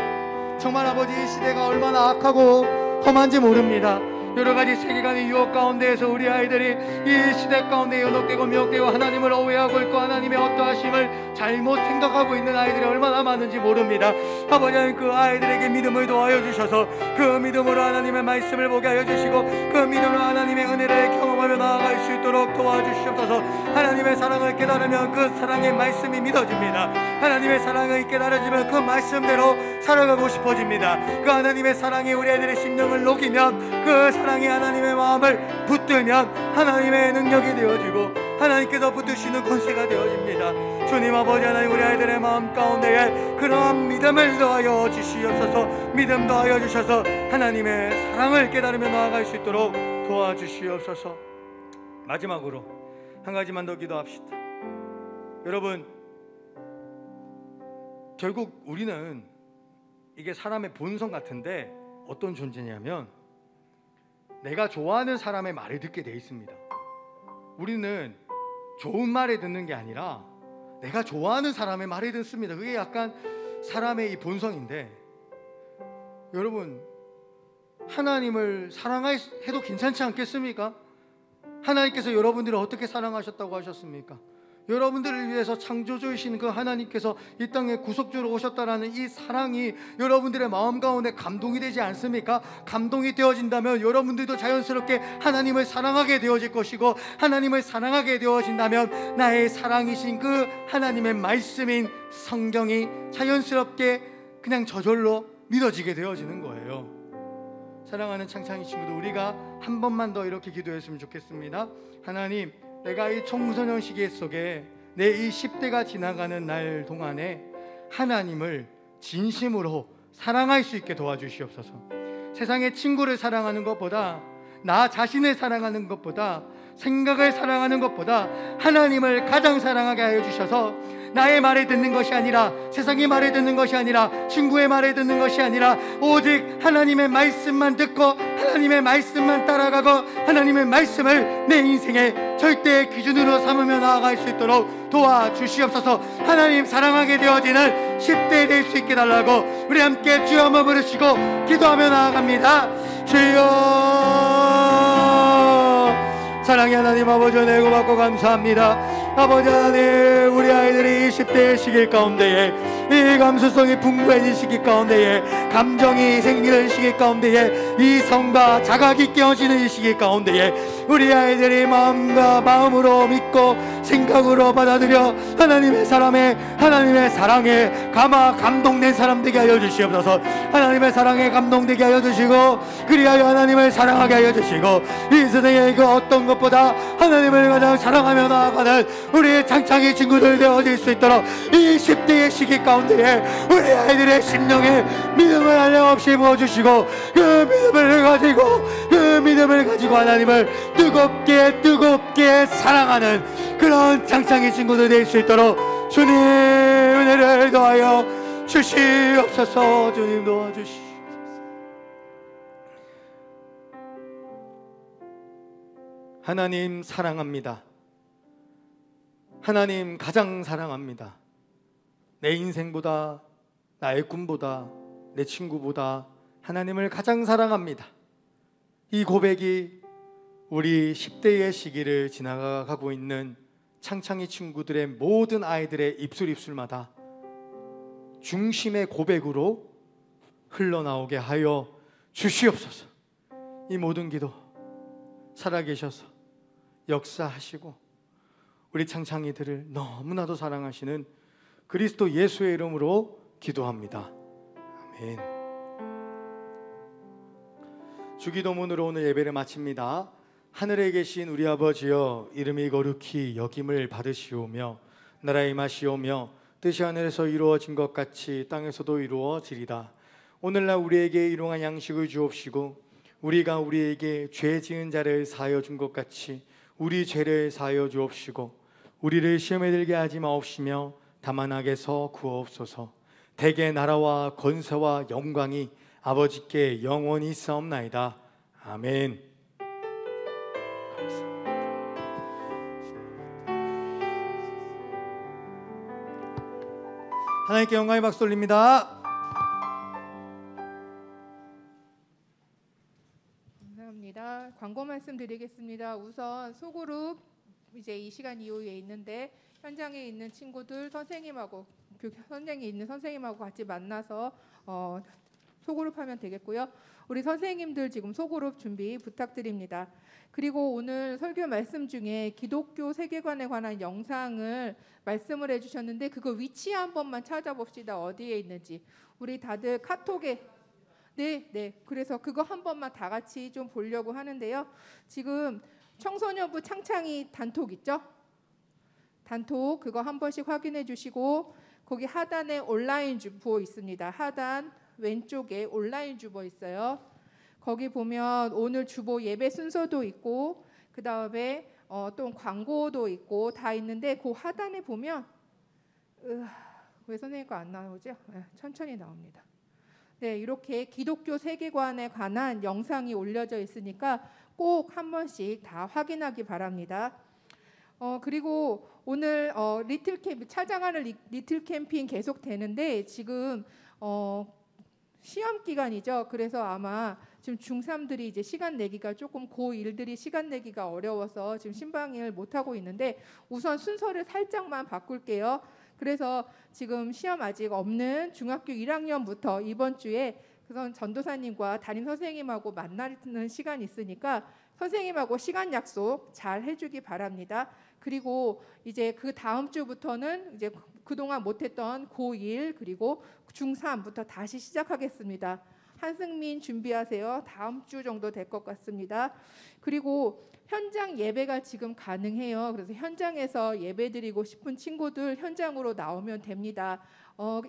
정말 아버지 이 시대가 얼마나 악하고 험한지 모릅니다. 여러 가지 세계관의 유혹 가운데에서 우리 아이들이 이 시대 가운데 연혹되고 미혹되고 하나님을 오해하고 있고 하나님의 어떠하심을 잘못 생각하고 있는 아이들이 얼마나 많은지 모릅니다. 아버지 하나님, 그 아이들에게 믿음을 도와여 주셔서 그 믿음으로 하나님의 말씀을 보게 하여 주시고 그 믿음으로 하나님의 은혜를 경험하며 나아갈 수 있도록 도와주시옵소서. 하나님의 사랑을 깨달으면 그 사랑의 말씀이 믿어집니다. 하나님의 사랑을 깨달아지면 그 말씀대로 살아가고 싶어집니다. 그 하나님의 사랑이 우리 아이들의 심령을 녹이면, 그 사랑이 하나님의 마음을 붙들면 하나님의 능력이 되어지고 하나님께서 붙드시는 권세가 되어집니다. 주님 아버지 하나님, 우리 아이들의 마음 가운데에 그러한 믿음을 더하여 주시옵소서. 믿음 더하여 주셔서 하나님의 사랑을 깨달으며 나아갈 수 있도록 도와주시옵소서. 마지막으로 한 가지만 더 기도합시다. 여러분, 결국 우리는 이게 사람의 본성 같은데 어떤 존재냐면 내가 좋아하는 사람의 말을 듣게 돼 있습니다. 우리는 좋은 말을 듣는 게 아니라 내가 좋아하는 사람의 말을 듣습니다. 그게 약간 사람의 이 본성인데, 여러분, 하나님을 사랑해도 괜찮지 않겠습니까? 하나님께서 여러분들을 어떻게 사랑하셨다고 하셨습니까? 여러분들을 위해서 창조주이신 그 하나님께서 이 땅에 구속주로 오셨다라는 이 사랑이 여러분들의 마음 가운데 감동이 되지 않습니까? 감동이 되어진다면 여러분들도 자연스럽게 하나님을 사랑하게 되어질 것이고, 하나님을 사랑하게 되어진다면 나의 사랑이신 그 하나님의 말씀인 성경이 자연스럽게 그냥 저절로 믿어지게 되어지는 거예요. 사랑하는 창창이 친구들, 우리가 한 번만 더 이렇게 기도했으면 좋겠습니다. 하나님, 내가 이 청소년 시기 속에 내 이 10대가 지나가는 날 동안에 하나님을 진심으로 사랑할 수 있게 도와주시옵소서. 세상의 친구를 사랑하는 것보다, 나 자신을 사랑하는 것보다, 생각을 사랑하는 것보다 하나님을 가장 사랑하게 하여 주셔서 나의 말을 듣는 것이 아니라, 세상의 말을 듣는 것이 아니라, 친구의 말을 듣는 것이 아니라 오직 하나님의 말씀만 듣고 하나님의 말씀만 따라가고 하나님의 말씀을 내 인생의 절대의 기준으로 삼으며 나아갈 수 있도록 도와주시옵소서. 하나님 사랑하게 되어지는 10대 될 수 있게 달라고 우리 함께 주여 한번 부르시고 기도하며 나아갑니다. 주여, 사랑의 하나님 아버지, 은혜 고맙고 감사합니다. 아버지 하나님, 우리 아이들이 10대의 시기 가운데에 이 감수성이 풍부해진 시기 가운데에, 감정이 생기는 시기 가운데에, 이성과 자각이 깨어지는 이 시기 가운데에 우리 아이들이 마음으로 믿고 생각으로 받아들여 하나님의 사랑에 감동된 사람 되게 하여 주시옵소서. 하나님의 사랑에 감동되게 하여 주시고, 그리하여 하나님을 사랑하게 하여 주시고, 이 세상에 그 어떤 것보다 하나님을 가장 사랑하며 나아가는 우리 창창이 친구들 되어질 수 있도록 이 10대의 시기 가운데에 우리 아이들의 심령에 믿음을 한량없이 부어주시고, 그 믿음을 가지고 하나님을 뜨겁게 사랑하는 그런 창창이 친구들 될 수 있도록 주님 은혜를 더하여 주시옵소서. 주님 도와주시옵소서. 하나님 사랑합니다. 하나님 가장 사랑합니다. 내 인생보다, 나의 꿈보다, 내 친구보다 하나님을 가장 사랑합니다. 이 고백이 우리 10대의 시기를 지나가고 있는 창창이 친구들의 모든 아이들의 입술마다 중심의 고백으로 흘러나오게 하여 주시옵소서. 이 모든 기도 살아계셔서 역사하시고 우리 창창이들을 너무나도 사랑하시는 그리스도 예수의 이름으로 기도합니다. 아멘. 주기도문으로 오늘 예배를 마칩니다. 하늘에 계신 우리 아버지여, 이름이 거룩히 여김을 받으시오며 나라의 임하시오며 뜻이 하늘에서 이루어진 것 같이 땅에서도 이루어지리다. 오늘날 우리에게 일용할 양식을 주옵시고, 우리가 우리에게 죄 지은 자를 사하여 준 것 같이 우리 죄를 사하여 주옵시고, 우리를 시험에 들게 하지 마옵시며 다만 악에서 구하옵소서. 대개 나라와 권세와 영광이 아버지께 영원히 있사옵나이다. 아멘. 하나님께 영광의 박수 올립니다.
감사합니다. 광고 말씀드리겠습니다. 우선 소그룹 이제 이 시간 이후에 있는데, 현장에 있는 친구들 선생님하고 현장에 있는 선생님하고 같이 만나서 소그룹 하면 되겠고요. 우리 선생님들 지금 소그룹 준비 부탁드립니다. 그리고 오늘 설교 말씀 중에 기독교 세계관에 관한 영상을 말씀을 해주셨는데, 그거 위치 한 번만 찾아봅시다. 어디에 있는지. 우리 다들 카톡에 네. 그래서 그거 한 번만 다 같이 좀 보려고 하는데요. 지금 청소년부 창창이 단톡 있죠? 단톡 그거 한 번씩 확인해 주시고, 거기 하단에 온라인 주보 있습니다. 하단 왼쪽에 온라인 주보 있어요. 거기 보면 오늘 주보 예배 순서도 있고, 그 다음에 또 광고도 있고 다 있는데, 그 하단에 보면 왜 선생님 거 안 나오죠? 천천히 나옵니다. 네, 이렇게 기독교 세계관에 관한 영상이 올려져 있으니까 꼭 한 번씩 다 확인하기 바랍니다. 그리고 오늘 리틀 캠핑, 찾아가는 리틀 캠핑 계속 되는데, 지금 시험 기간이죠. 그래서 아마 지금 중3들이 이제 시간 내기가 조금, 고1들이 시간 내기가 어려워서 지금 신방을 못 하고 있는데, 우선 순서를 살짝만 바꿀게요. 그래서 지금 시험 아직 없는 중학교 1학년부터 이번 주에 그래서 전도사님과 담임 선생님하고 만나는 시간이 있으니까 선생님하고 시간 약속 잘 해주기 바랍니다. 그리고 이제 그 다음 주부터는 이제 그동안 못했던 고1 그리고 중3부터 다시 시작하겠습니다. 한승민 준비하세요. 다음 주 정도 될 것 같습니다. 그리고 현장 예배가 지금 가능해요. 그래서 현장에서 예배드리고 싶은 친구들 현장으로 나오면 됩니다.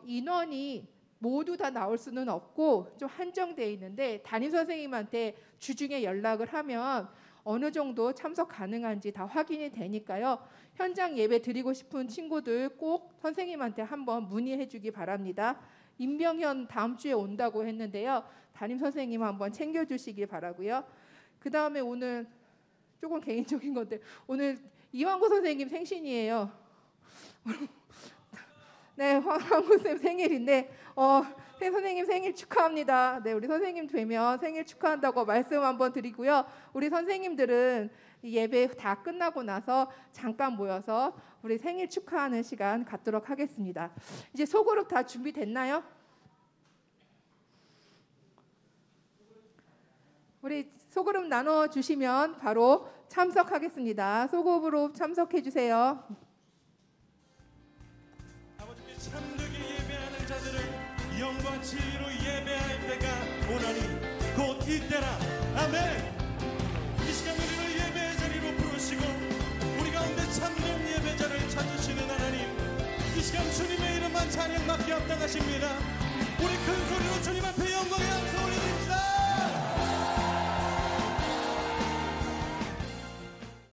인원이 모두 다 나올 수는 없고 좀 한정되어 있는데 담임 선생님한테 주중에 연락을 하면 어느 정도 참석 가능한지 다 확인이 되니까요. 현장 예배 드리고 싶은 친구들 꼭 선생님한테 한번 문의해 주기 바랍니다. 임병현 다음 주에 온다고 했는데요. 담임 선생님 한번 챙겨주시기 바라고요. 그 다음에 오늘 조금 개인적인 건데 오늘 이황구 선생님 생신이에요. 네, 황구 쌤 생일인데 선생님 생일 축하합니다. 네, 우리 선생님 되면 생일 축하한다고 말씀 한번 드리고요. 우리 선생님들은 예배 다 끝나고 나서 잠깐 모여서 우리 생일 축하하는 시간 갖도록 하겠습니다. 이제 소그룹 다 준비됐나요? 우리 소그룹 나눠 주시면 바로 참석하겠습니다. 소그룹으로 참석해 주세요.
아버지께 참되게 예배하는 자들을 영과 진리로 예배할 때가 오나니 곧 이때라. 아멘. 이 시간 우리를 예배의 자리로 부르시고 우리 가운데 참된 예배자를 찾으시는 하나님, 이 시간 주님의 이름만 찬양받게 합당하십니다. 우리 큰 소리로 주님 앞에